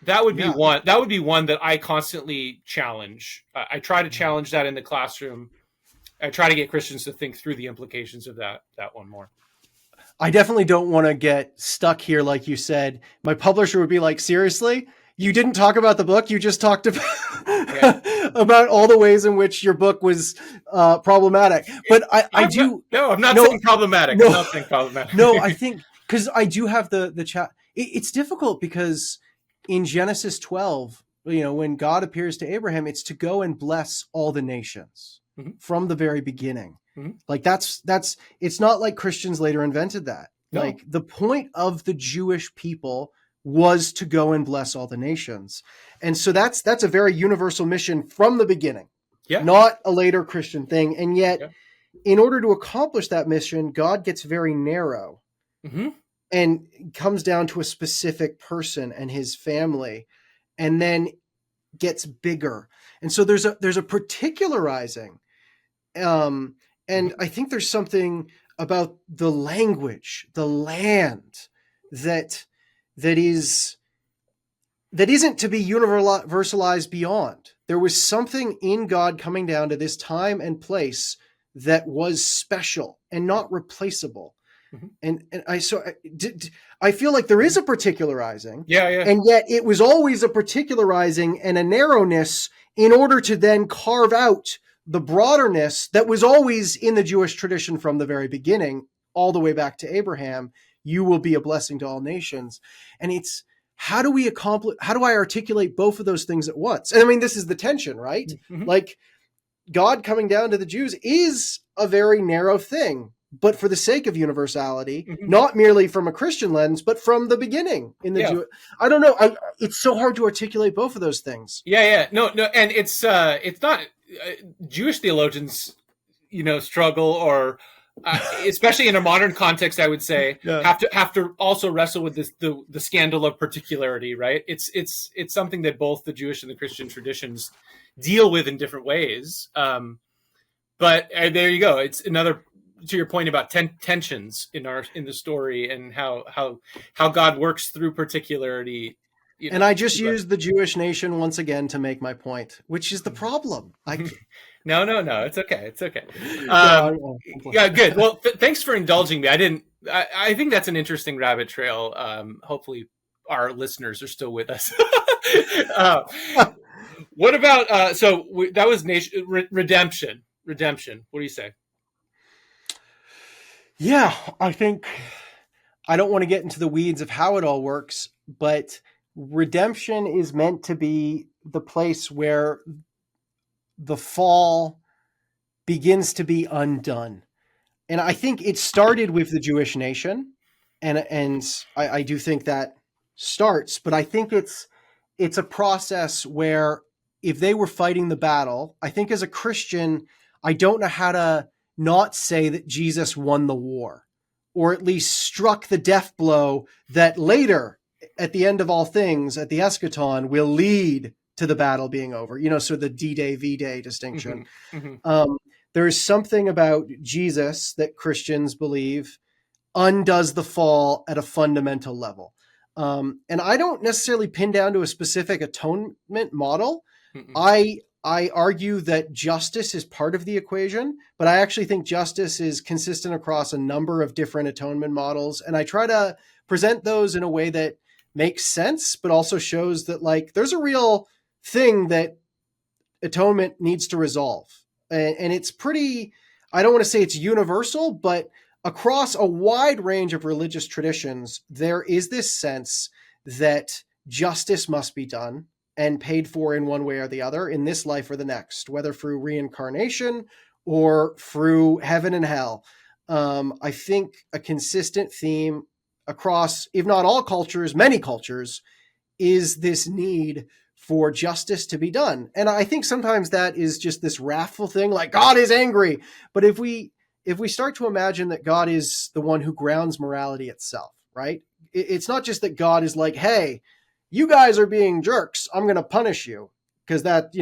that would be one. That would be one that I constantly challenge. I try to challenge that in the classroom. I try to get Christians to think through the implications of that one more. I definitely don't want to get stuck here, like you said. My publisher would be like, seriously? You didn't talk about the book. You just talked about, about all the ways in which your book was problematic. But I do. I'm not saying problematic. I'm not saying problematic. No, I think because I do have the chat. It's difficult because in Genesis 12, when God appears to Abraham, it's to go and bless all the nations from the very beginning. Like that's it's not like Christians later invented that. No. Like the point of the Jewish people was to go and bless all the nations. And so that's a very universal mission from the beginning, not a later Christian thing. And yet in order to accomplish that mission, God gets very narrow and comes down to a specific person and his family, and then gets bigger. And so there's a particularizing. And I think there's something about the language, the land, that isn't to be universalized beyond. There was something in God coming down to this time and place that was special and not replaceable. Mhm. And I feel like there is a particularizing, Yeah. and yet it was always a particularizing and a narrowness in order to then carve out the broaderness that was always in the Jewish tradition from the very beginning, all the way back to Abraham. You will be a blessing to all nations. And it's, how do I articulate both of those things at once? And I mean, this is the tension, right? Mhm. Like, God coming down to the Jews is a very narrow thing, but for the sake of universality, Mhm. not merely from a Christian lens, but from the beginning in the Yeah. I don't know. It's so hard to articulate both of those things. Yeah. No. And it's not Jewish theologians, struggle, or especially in a modern context, I would say, Yeah. have to also wrestle with this, the scandal of particularity, right? It's something that both the Jewish and the Christian traditions deal with in different ways. But there you go. It's another, to your point about tensions in the story, and how God works through particularity. And I just used the Jewish nation once again to make my point, which is the problem. No, it's okay. It's okay. Yeah, good. Well, thanks for indulging me. I think that's an interesting rabbit trail. Hopefully our listeners are still with us. What about, that was redemption. What do you say? Yeah, I think, I don't want to get into the weeds of how it all works, but redemption is meant to be the place where the fall begins to be undone. And I think it started with the Jewish nation. And I do think that starts, but I think it's a process where, if they were fighting the battle, I think as a Christian, I don't know how to not say that Jesus won the war, or at least struck the death blow that later, at the end of all things, at the eschaton, will lead to the battle being over. So the D-Day, V-Day distinction. Mm-hmm. There is something about Jesus that Christians believe undoes the fall at a fundamental level. And I don't necessarily pin down to a specific atonement model. Mm-hmm. I argue that justice is part of the equation, but I actually think justice is consistent across a number of different atonement models. And I try to present those in a way that makes sense, but also shows that, like, there's a real thing that atonement needs to resolve. And it's pretty, I don't want to say it's universal, but across a wide range of religious traditions, there is this sense that justice must be done and paid for in one way or the other, in this life or the next, whether through reincarnation or through heaven and hell. I think a consistent theme across, if not all cultures, many cultures, is this need for justice to be done. And I think sometimes that is just this wrathful thing, like God is angry. But if we start to imagine that God is the one who grounds morality itself, right? It's not just that God is like, hey, you guys are being jerks, I'm going to punish you. Because that,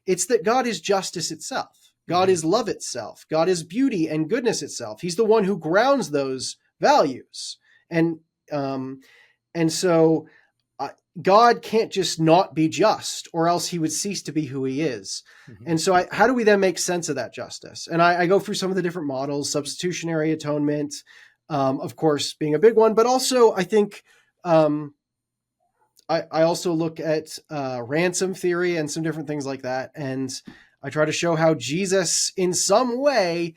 it's that God is justice itself. God is love itself. God is beauty and goodness itself. He's the one who grounds those values. And so God can't just not be just, or else he would cease to be who he is. Mm-hmm. And so how do we then make sense of that justice? And I go through some of the different models, substitutionary atonement, of course, being a big one, but also I think I also look at ransom theory and some different things like that. And I try to show how Jesus in some way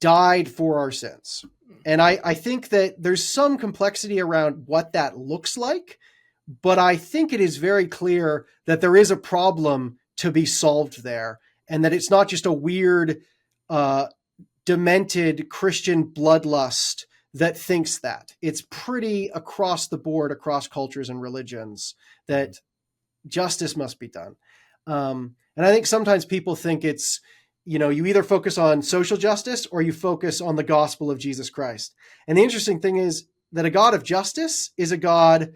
died for our sins. And I think that there's some complexity around what that looks like, but I think it is very clear that there is a problem to be solved there, and that it's not just a weird, demented Christian bloodlust that thinks that. It's pretty across the board, across cultures and religions, that justice must be done. And I think sometimes people think it's, you either focus on social justice or you focus on the gospel of Jesus Christ. And the interesting thing is, that a God of justice is a God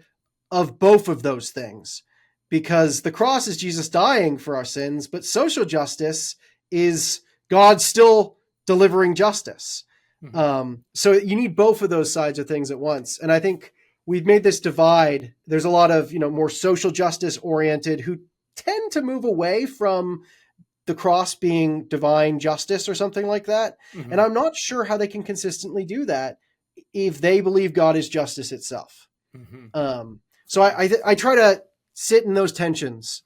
of both of those things, because the cross is Jesus dying for our sins, but social justice is God still delivering justice. So you need both of those sides of things at once. And I think we've made this divide. There's a lot of, more social justice oriented who tend to move away from the cross being divine justice or something like that. Mm-hmm. And I'm not sure how they can consistently do that if they believe God is justice itself. Mm-hmm. So I try to sit in those tensions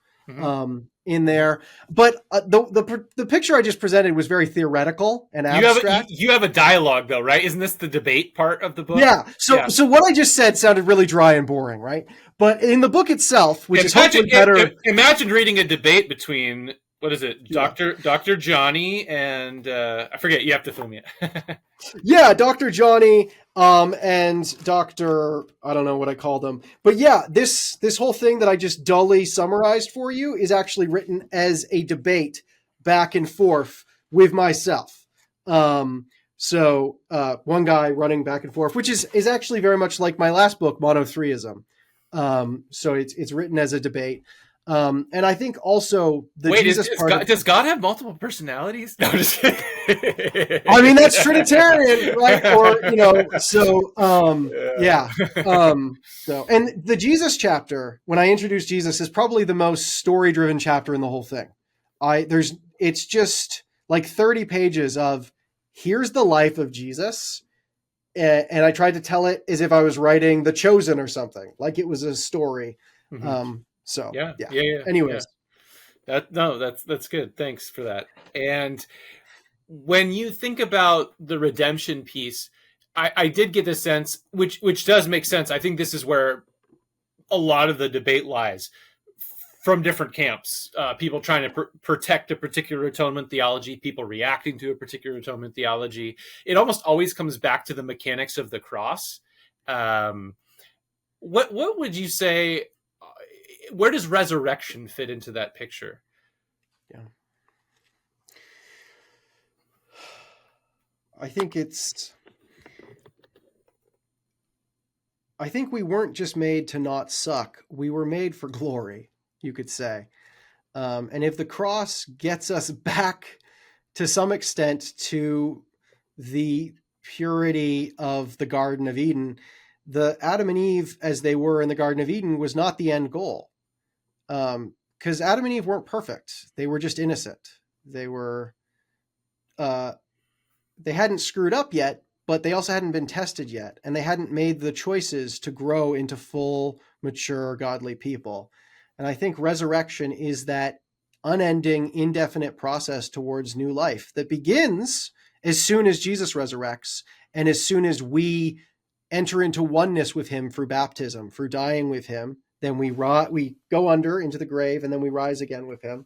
in there. But the picture I just presented was very theoretical and abstract. You have a dialogue though, right? Isn't this the debate part of the book? Yeah. So what I just said sounded really dry and boring, right? But in the book itself, which is hopefully better. Imagine reading a debate between, what is it, Dr. Johnny and I forget. You have to film it. Yeah, Dr. Johnny and Dr. I don't know what I call them. But yeah, this whole thing that I just dully summarized for you is actually written as a debate back and forth with myself. So one guy running back and forth, which is actually very much like my last book, Monotheism. So it's written as a debate. And I think also the Jesus part. Does God have multiple personalities? No, I'm just kidding. I mean, that's Trinitarian, right? Or, so, yeah. So, and the Jesus chapter, when I introduce Jesus, is probably the most story-driven chapter in the whole thing. It's just like 30 pages of here's the life of Jesus. And I tried to tell it as if I was writing The Chosen or something, like it was a story. So yeah. Anyways, that's good. Thanks for that. And when you think about the redemption piece, I did get the sense, which does make sense. I think this is where a lot of the debate lies from different camps. People trying to protect a particular atonement theology, people reacting to a particular atonement theology. It almost always comes back to the mechanics of the cross. What would you say? Where does resurrection fit into that picture? Yeah. I think we weren't just made to not suck. We were made for glory, you could say. And if the cross gets us back to some extent to the purity of the Garden of Eden, the Adam and Eve, as they were in the Garden of Eden, was not the end goal. Because Adam and Eve weren't perfect. They were just innocent. They were, they hadn't screwed up yet, but they also hadn't been tested yet. And they hadn't made the choices to grow into full, mature, godly people. And I think resurrection is that unending, indefinite process towards new life that begins as soon as Jesus resurrects and as soon as we enter into oneness with him through baptism, through dying with him. Then we go under into the grave, and then we rise again with him.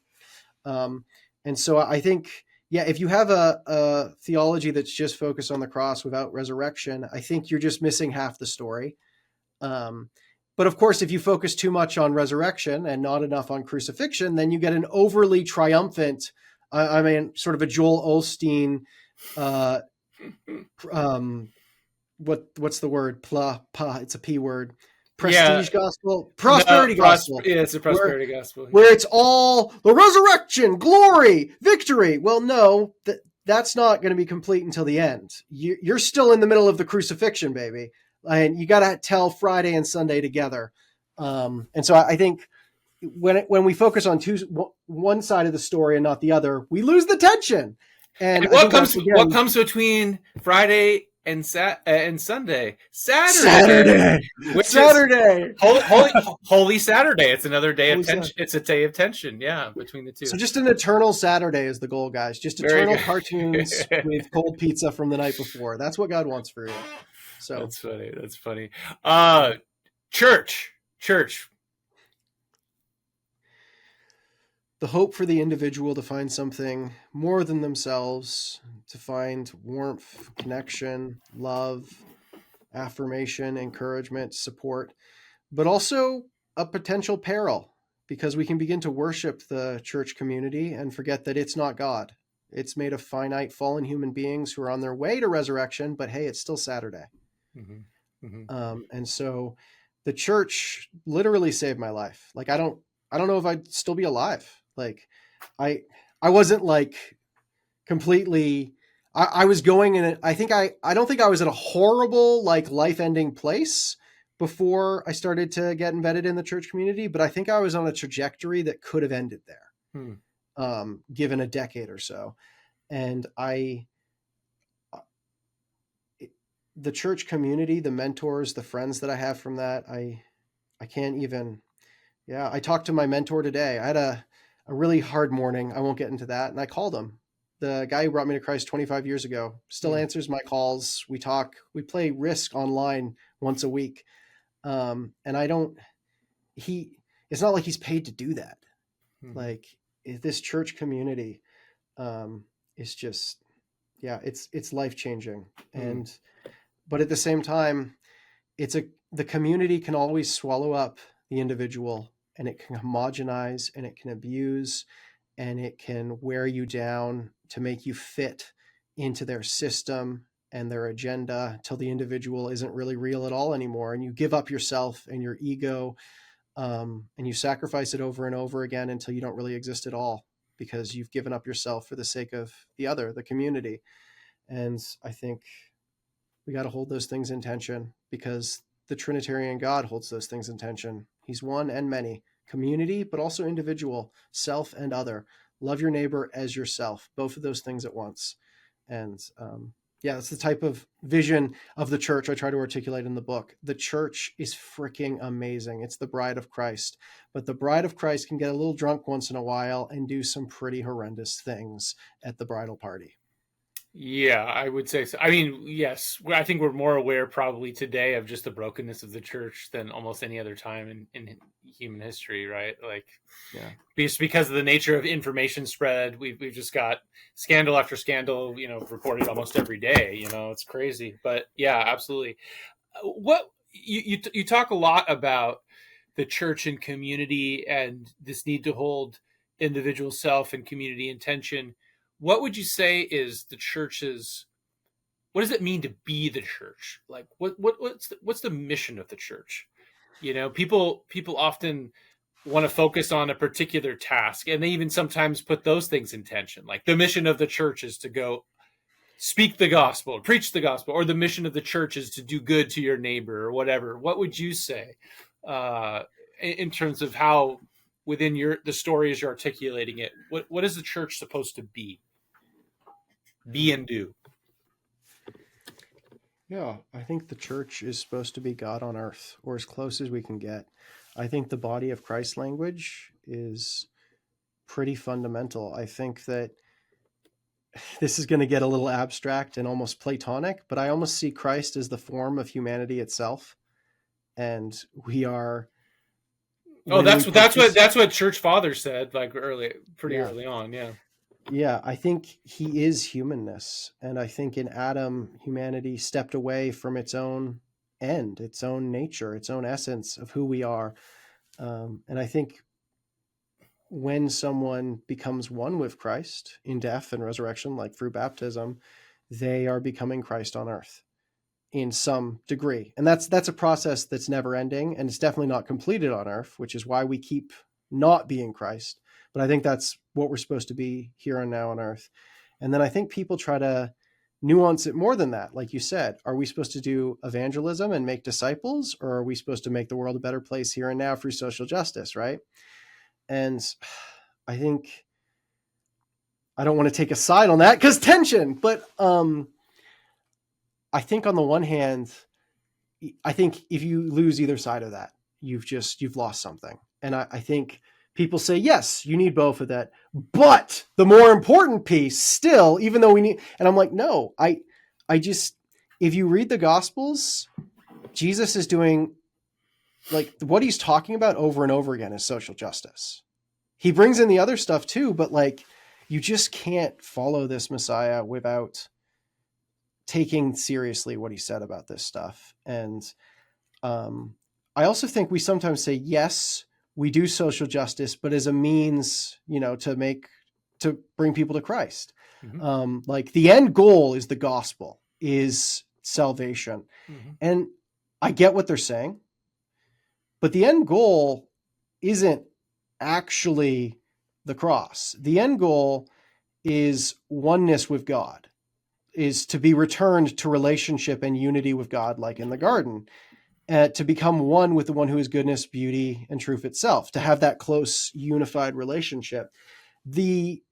And so I think, if you have a theology that's just focused on the cross without resurrection, I think you're just missing half the story. But of course, if you focus too much on resurrection and not enough on crucifixion, then you get an overly triumphant, sort of a Joel Osteen, what's the word? It's a P word. Prestige gospel, prosperity gospel. Yeah, it's a prosperity gospel. Where it's all the resurrection, glory, victory. Well, no, that's not going to be complete until the end. You're still in the middle of the crucifixion, baby. And you got to tell Friday and Sunday together. And so I think when we focus on one side of the story and not the other, we lose the tension. And what comes between Friday and Sunday? Saturday. Holy Saturday. It's another day of tension. It's a day of tension, between the two. So just an eternal Saturday is the goal, guys. Just eternal cartoons with cold pizza from the night before. That's what God wants for you. So that's funny. Church. The hope for the individual to find something more than themselves, to find warmth, connection, love, affirmation, encouragement, support, but also a potential peril, because we can begin to worship the church community and forget that it's not God. It's made of finite, fallen human beings who are on their way to resurrection, but hey, it's still Saturday. Mm-hmm. Mhm. And so the church literally saved my life. Like, I don't know if I'd still be alive. Like, I, I wasn't like completely, I was going in, I don't think I was at a horrible, like, life ending place before I started to get embedded in the church community, but I think I was on a trajectory that could have ended there, Hmm. given a decade or so. And the church community, the mentors, the friends that I have from that, I can't even, yeah, I talked to my mentor today. I had a really hard morning. I won't get into that. And I called him. The guy who brought me to Christ 25 years ago still Hmm. answers my calls. We talk, we play Risk online once a week. And I don't, it's not like he's paid to do that. Hmm. Like, this church community, is just, yeah, it's life-changing. Hmm. And, but at the same time, the community can always swallow up the individual, and it can homogenize, and it can abuse, and it can wear you down to make you fit into their system and their agenda till the individual isn't really real at all anymore. And you give up yourself and your ego, and you sacrifice it over and over again until you don't really exist at all, because you've given up yourself for the sake of the community. And I think we got to hold those things in tension, because the Trinitarian God holds those things in tension. He's one and many, community, but also individual, self and other. Love your neighbor as yourself, both of those things at once. And yeah, it's the type of vision of the church I try to articulate in the book. The church is freaking amazing. It's the bride of Christ, but the bride of Christ can get a little drunk once in a while and do some pretty horrendous things at the bridal party. Yeah, I would say so. I mean, yes, I think we're more aware probably today of just the brokenness of the church than almost any other time in human history, right? Like, Yeah. just because of the nature of information spread, we've just got scandal after scandal, reported almost every day. It's crazy. But yeah, absolutely. What you talk a lot about the church and community and this need to hold individual self and community in tension. What would you say is the church's, what does it mean to be the church? Like, what's the mission of the church? People often want to focus on a particular task, and they even sometimes put those things in tension. Like, the mission of the church is to go speak the gospel, preach the gospel, or the mission of the church is to do good to your neighbor or whatever. What would you say uh, in terms of how within the story as you're articulating it, what is the church supposed to be and do? Yeah, I think the church is supposed to be God on earth, or as close as we can get. I think the body of Christ language is pretty fundamental. I think that this is going to get a little abstract and almost Platonic, but I almost see Christ as the form of humanity itself. And we are, Oh, when we that's what church fathers said, like pretty yeah, early on. Yeah. yeah, I think he is humanness. And I think in Adam, humanity stepped away from its own end, its own nature, its own essence of who we are. And I think when someone becomes one with Christ in death and resurrection, like through baptism, they are becoming Christ on earth in some degree. And that's a process that's never ending, and it's definitely not completed on earth, which is why we keep not being Christ. But I think that's what we're supposed to be here and now on earth. And then I think people try to nuance it more than that. Like you said, are we supposed to do evangelism and make disciples, or are we supposed to make the world a better place here and now through social justice, right? And I think I don't want to take a side on that because tension, but I think on the one hand, I think if you lose either side of that, you've lost something. And I think people say, yes, you need both of that. But the more important piece still, even though we need, and I'm like, no, I just, if you read the Gospels, Jesus is doing, like, what he's talking about over and over again is social justice. He brings in the other stuff too, but like, you just can't follow this Messiah without taking seriously what he said about this stuff. And I also think we sometimes say, yes, we do social justice, but as a means, to bring people to Christ. Mm-hmm. Like, the end goal is the gospel, is salvation. Mm-hmm. And I get what they're saying, but the end goal isn't actually the cross. The end goal is oneness with God, is to be returned to relationship and unity with God, like in the garden, to become one with the one who is goodness, beauty, and truth itself, to have that close, unified relationship. The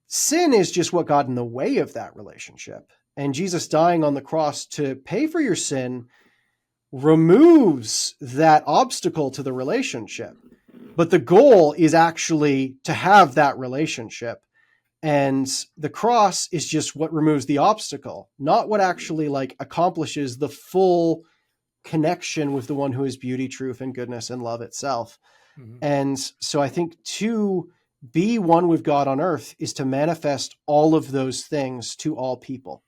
sin is just what got in the way of that relationship. And Jesus dying on the cross to pay for your sin removes that obstacle to the relationship. But the goal is actually to have that relationship. And the cross is just what removes the obstacle, not what actually like accomplishes the full connection with the one who is beauty, truth, and goodness and love itself. Mm-hmm. And so I think to be one with God on earth is to manifest all of those things to all people.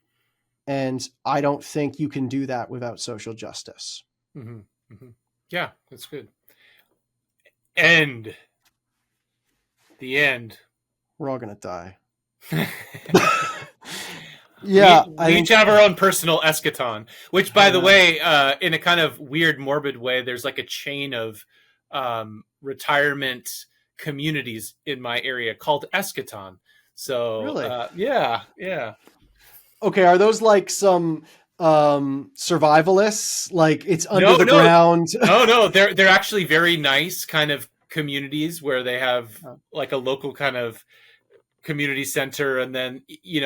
And I don't think you can do that without social justice. Mm-hmm. Mm-hmm. Yeah, that's good. End. The end. We're all going to die. Yeah, I we think each have our own personal eschaton, which, by the way, in a kind of weird, morbid way, there's like a chain of retirement communities in my area called eschaton. So, Really? yeah. Okay, are those like some survivalists? Like it's under the No, ground? no. They're actually very nice kind of communities where they have like a local kind of community center, and then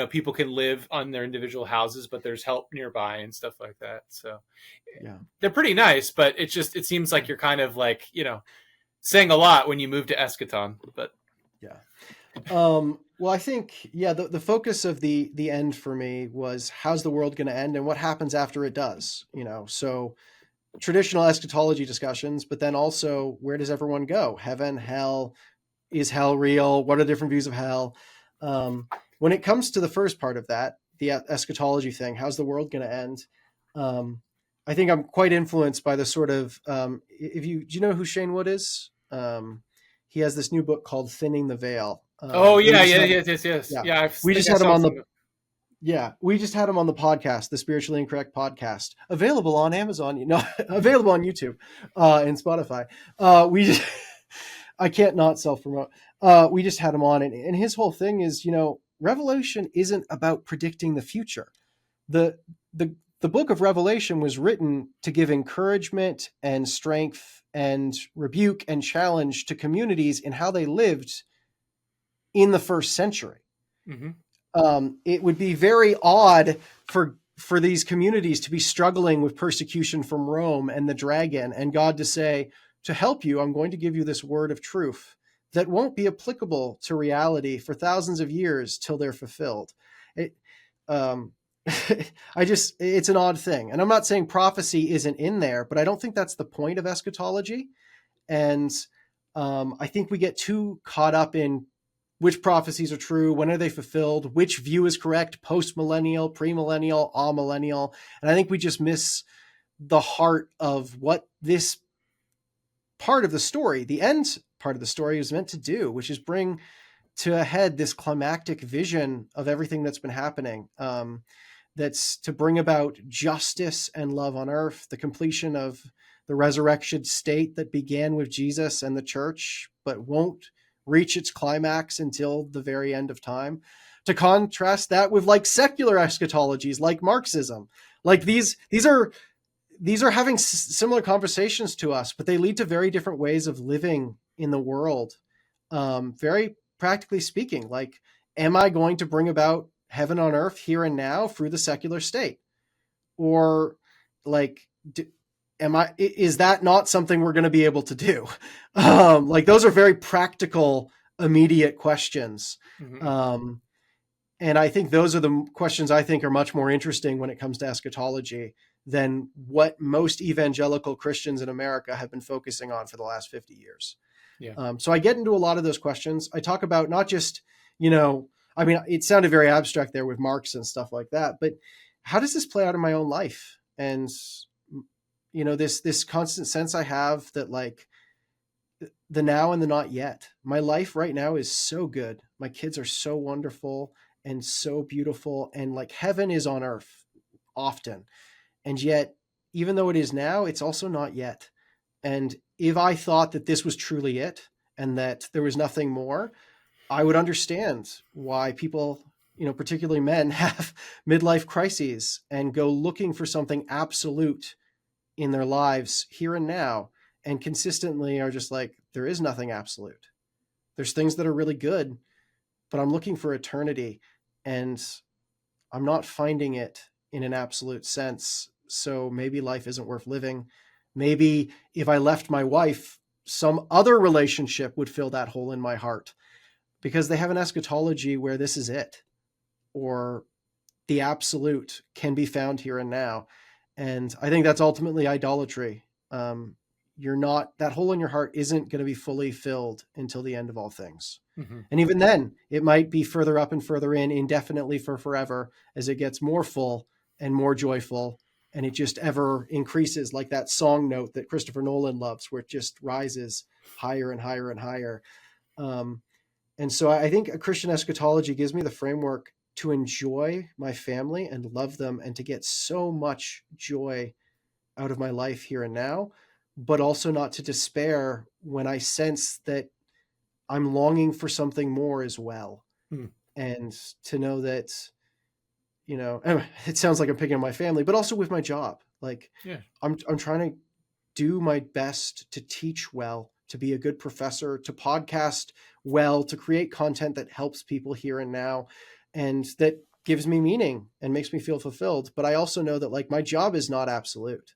people can live on their individual houses, but there's help nearby and stuff like that. So Yeah, they're pretty nice, but it seems like you're kind of like saying a lot when you move to eschaton. But yeah. Well, I think the focus of the end for me was how's the world going to end and what happens after it does. So traditional eschatology discussions, but then also where does everyone go? Heaven, hell. Is hell real? What are the different views of hell? When it comes to the first part of that, the eschatology thing, how's the world going to end? I think I'm quite influenced by the sort of, do you know who Shane Wood is? He has this new book called Thinning the Veil. Yes. Yeah. We just had him on the podcast, the Spiritually Incorrect podcast, available on Amazon, available on YouTube, and Spotify. I can't not self-promote. We just had him on, and his whole thing is, Revelation isn't about predicting the future. The book of Revelation was written to give encouragement and strength and rebuke and challenge to communities in how they lived in the first century. Mm-hmm. It would be very odd for these communities to be struggling with persecution from Rome and the dragon, and God to say, to help you, I'm going to give you this word of truth that won't be applicable to reality for thousands of years till they're fulfilled. It's an odd thing. And I'm not saying prophecy isn't in there, but I don't think that's the point of eschatology. And I think we get too caught up in which prophecies are true, when are they fulfilled, which view is correct, post-millennial, premillennial, amillennial. And I think we just miss the heart of what this part of the story, the end part of the story, is meant to do, which is bring to a head this climactic vision of everything that's been happening. That's to bring about justice and love on earth, the completion of the resurrection state that began with Jesus and the church, but won't reach its climax until the very end of time. To contrast that with like secular eschatologies, like Marxism, like these are having similar conversations to us, but they lead to very different ways of living in the world. Very practically speaking, like, am I going to bring about heaven on earth here and now through the secular state? Or like, is that not something we're going to be able to do? Like those are very practical, immediate questions. Mm-hmm. And I think those are the questions I think are much more interesting when it comes to eschatology than what most evangelical Christians in America have been focusing on for the last 50 years. Yeah. So I get into a lot of those questions. I talk about not just, it sounded very abstract there with Marx and stuff like that, but how does this play out in my own life? And, this constant sense I have that like the now and the not yet. My life right now is so good. My kids are so wonderful and so beautiful, and like heaven is on earth often. And yet, even though it is now, it's also not yet. And if I thought that this was truly it and that there was nothing more, I would understand why people, particularly men, have midlife crises and go looking for something absolute in their lives here and now, and consistently are just like, there is nothing absolute. There's things that are really good, but I'm looking for eternity and I'm not finding it in an absolute sense. So maybe life isn't worth living. Maybe if I left my wife, some other relationship would fill that hole in my heart, because they have an eschatology where this is it, or the absolute can be found here and now. And I think that's ultimately idolatry. That hole in your heart isn't going to be fully filled until the end of all things. Mm-hmm. And even then, it might be further up and further in, indefinitely for forever, as it gets more full and more joyful. And it just ever increases, like that song note that Christopher Nolan loves, where it just rises higher and higher and higher. And so I think a Christian eschatology gives me the framework to enjoy my family and love them, and to get so much joy out of my life here and now, but also not to despair when I sense that I'm longing for something more as well. And to know that, it sounds like I'm picking on my family, but also with my job. Like, I'm trying to do my best to teach well, to be a good professor, to podcast well, to create content that helps people here and now, and that gives me meaning and makes me feel fulfilled. But I also know that, like, my job is not absolute,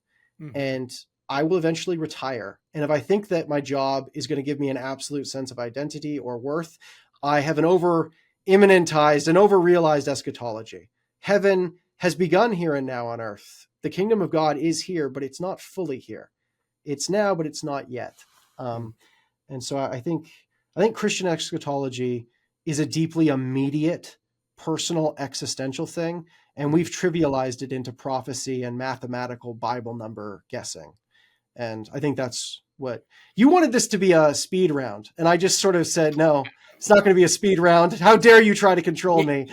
and I will eventually retire. And if I think that my job is going to give me an absolute sense of identity or worth, I have an over-immanentized and over-realized eschatology. Heaven has begun here and now on earth. The kingdom of God is here, but it's not fully here. It's now, but it's not yet. And so I think Christian eschatology is a deeply immediate, personal, existential thing, and we've trivialized it into prophecy and mathematical Bible number guessing. And I think that's what you wanted this to be, a speed round, and I just sort of said, no, it's not going to be a speed round. How dare you try to control me?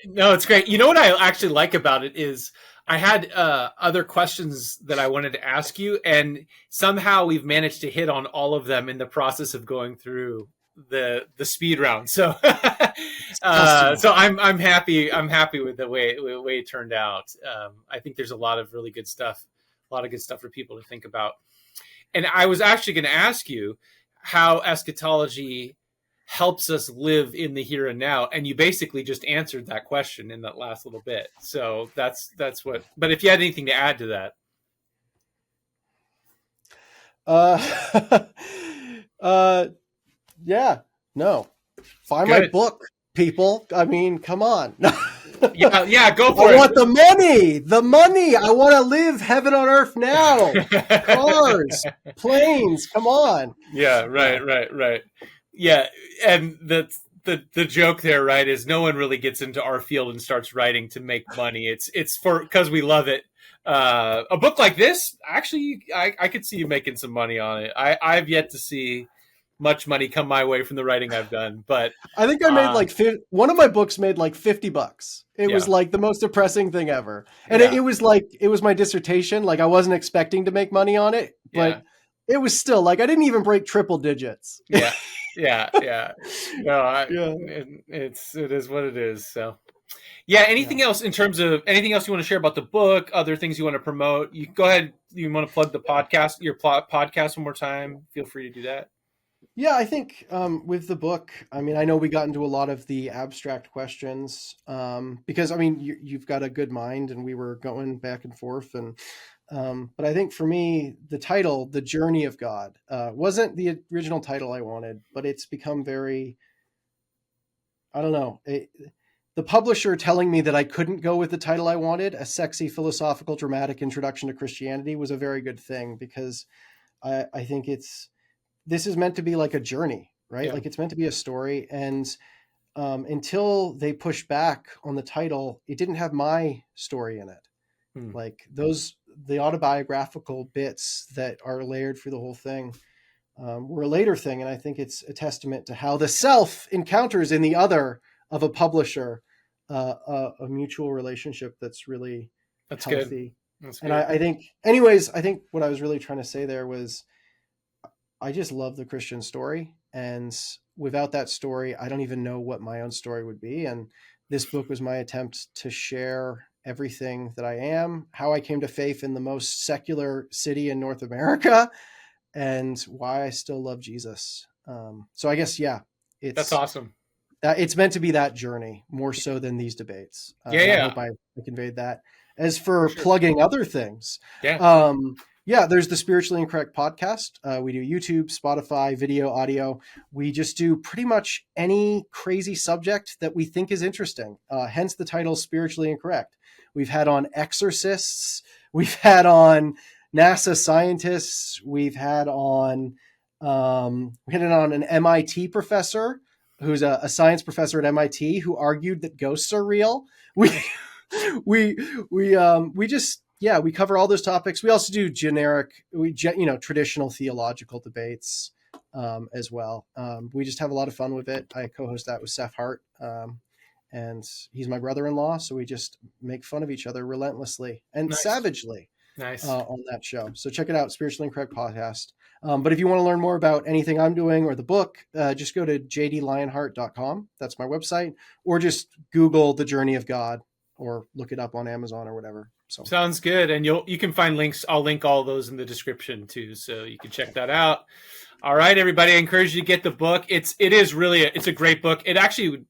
No, it's great. You know what I actually like about it is I had other questions that I wanted to ask you, and somehow we've managed to hit on all of them in the process of going through the speed round. So, so I'm happy. I'm happy with the way it turned out. I think there's a lot of really good stuff, for people to think about. And I was actually going to ask you how eschatology helps us live in the here and now, and you basically just answered that question in that last little bit. So that's what. But if you had anything to add to that, yeah, no, find Good. my book, people. I mean, come on. yeah, go for it. I want the money. I want to live heaven on earth now. Cars, planes. Come on. Yeah, right. Yeah, and the joke there, right, is no one really gets into our field and starts writing to make money. It's because we love it. A book like this, actually, I could see you making some money on it. I've yet to see much money come my way from the writing I've done, but I think I made one of my books made like $50. It was like the most depressing thing ever. And it was my dissertation. Like, I wasn't expecting to make money on it, but it was still like, I didn't even break triple digits. Yeah. No, it is what it is. So yeah. Anything else in terms of anything else you want to share about the book, other things you want to promote? You go ahead. You want to plug the podcast, your podcast one more time? Feel free to do that. Yeah, I think with the book, I mean, I know we got into a lot of the abstract questions because, I mean, you've got a good mind, and we were going back and forth. And but I think for me, the title, The Journey of God, wasn't the original title I wanted, but it's become very, I don't know. The publisher telling me that I couldn't go with the title I wanted, A Sexy Philosophical Dramatic Introduction to Christianity, was a very good thing, because I think this is meant to be like a journey, right? Yeah. Like, it's meant to be a story. And until they pushed back on the title, it didn't have my story in it. Like, the autobiographical bits that are layered through the whole thing were a later thing. And I think it's a testament to how the self encounters in the other of a publisher, a mutual relationship that's really healthy. That's And good. I think, anyways, I think what I was really trying to say there was I just love the Christian story. And without that story, I don't even know what my own story would be. And this book was my attempt to share everything that I am, how I came to faith in the most secular city in North America, and why I still love Jesus. So I guess, yeah, That's it's awesome. it's meant to be that journey more so than these debates. Yeah, And I yeah, hope I conveyed that. As for for sure. plugging other things, Yeah. yeah, there's the Spiritually Incorrect podcast. We do YouTube, Spotify, video, audio. We just do pretty much any crazy subject that we think is interesting. Hence the title Spiritually Incorrect. We've had on exorcists. We've had on NASA scientists. We had it on an MIT professor who's a science professor at MIT who argued that ghosts are real. We we just, yeah, we cover all those topics. We also do traditional theological debates as well. We just have a lot of fun with it. I co-host that with Seth Hart, and he's my brother-in-law, so we just make fun of each other relentlessly and Nice. savagely Nice. on that show. So check it out, Spiritually Incorrect podcast. But if you want to learn more about anything I'm doing or the book, just go to jdlyonhart.com. That's my website, or just Google The Journey of God, or look it up on Amazon or whatever. So Sounds good. And you can find links. I'll link all those in the description too, so you can check that out. All right, everybody. I encourage you to get the book. It's a great book. It actually would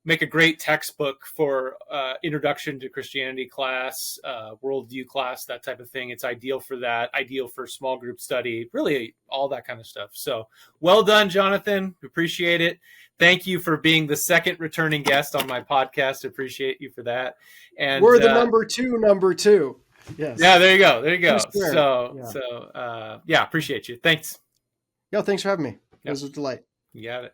make a great textbook for introduction to Christianity class, worldview class, that type of thing. It's ideal for that, ideal for small group study, really all that kind of stuff. So well done, Jonathan. Appreciate it. Thank you for being the second returning guest on my podcast. Appreciate you for that. And we're the number two. Yes. Yeah, there you go. There you go. So yeah, appreciate you. Thanks. Yo, thanks for having me. It Yep. was a delight. You got it.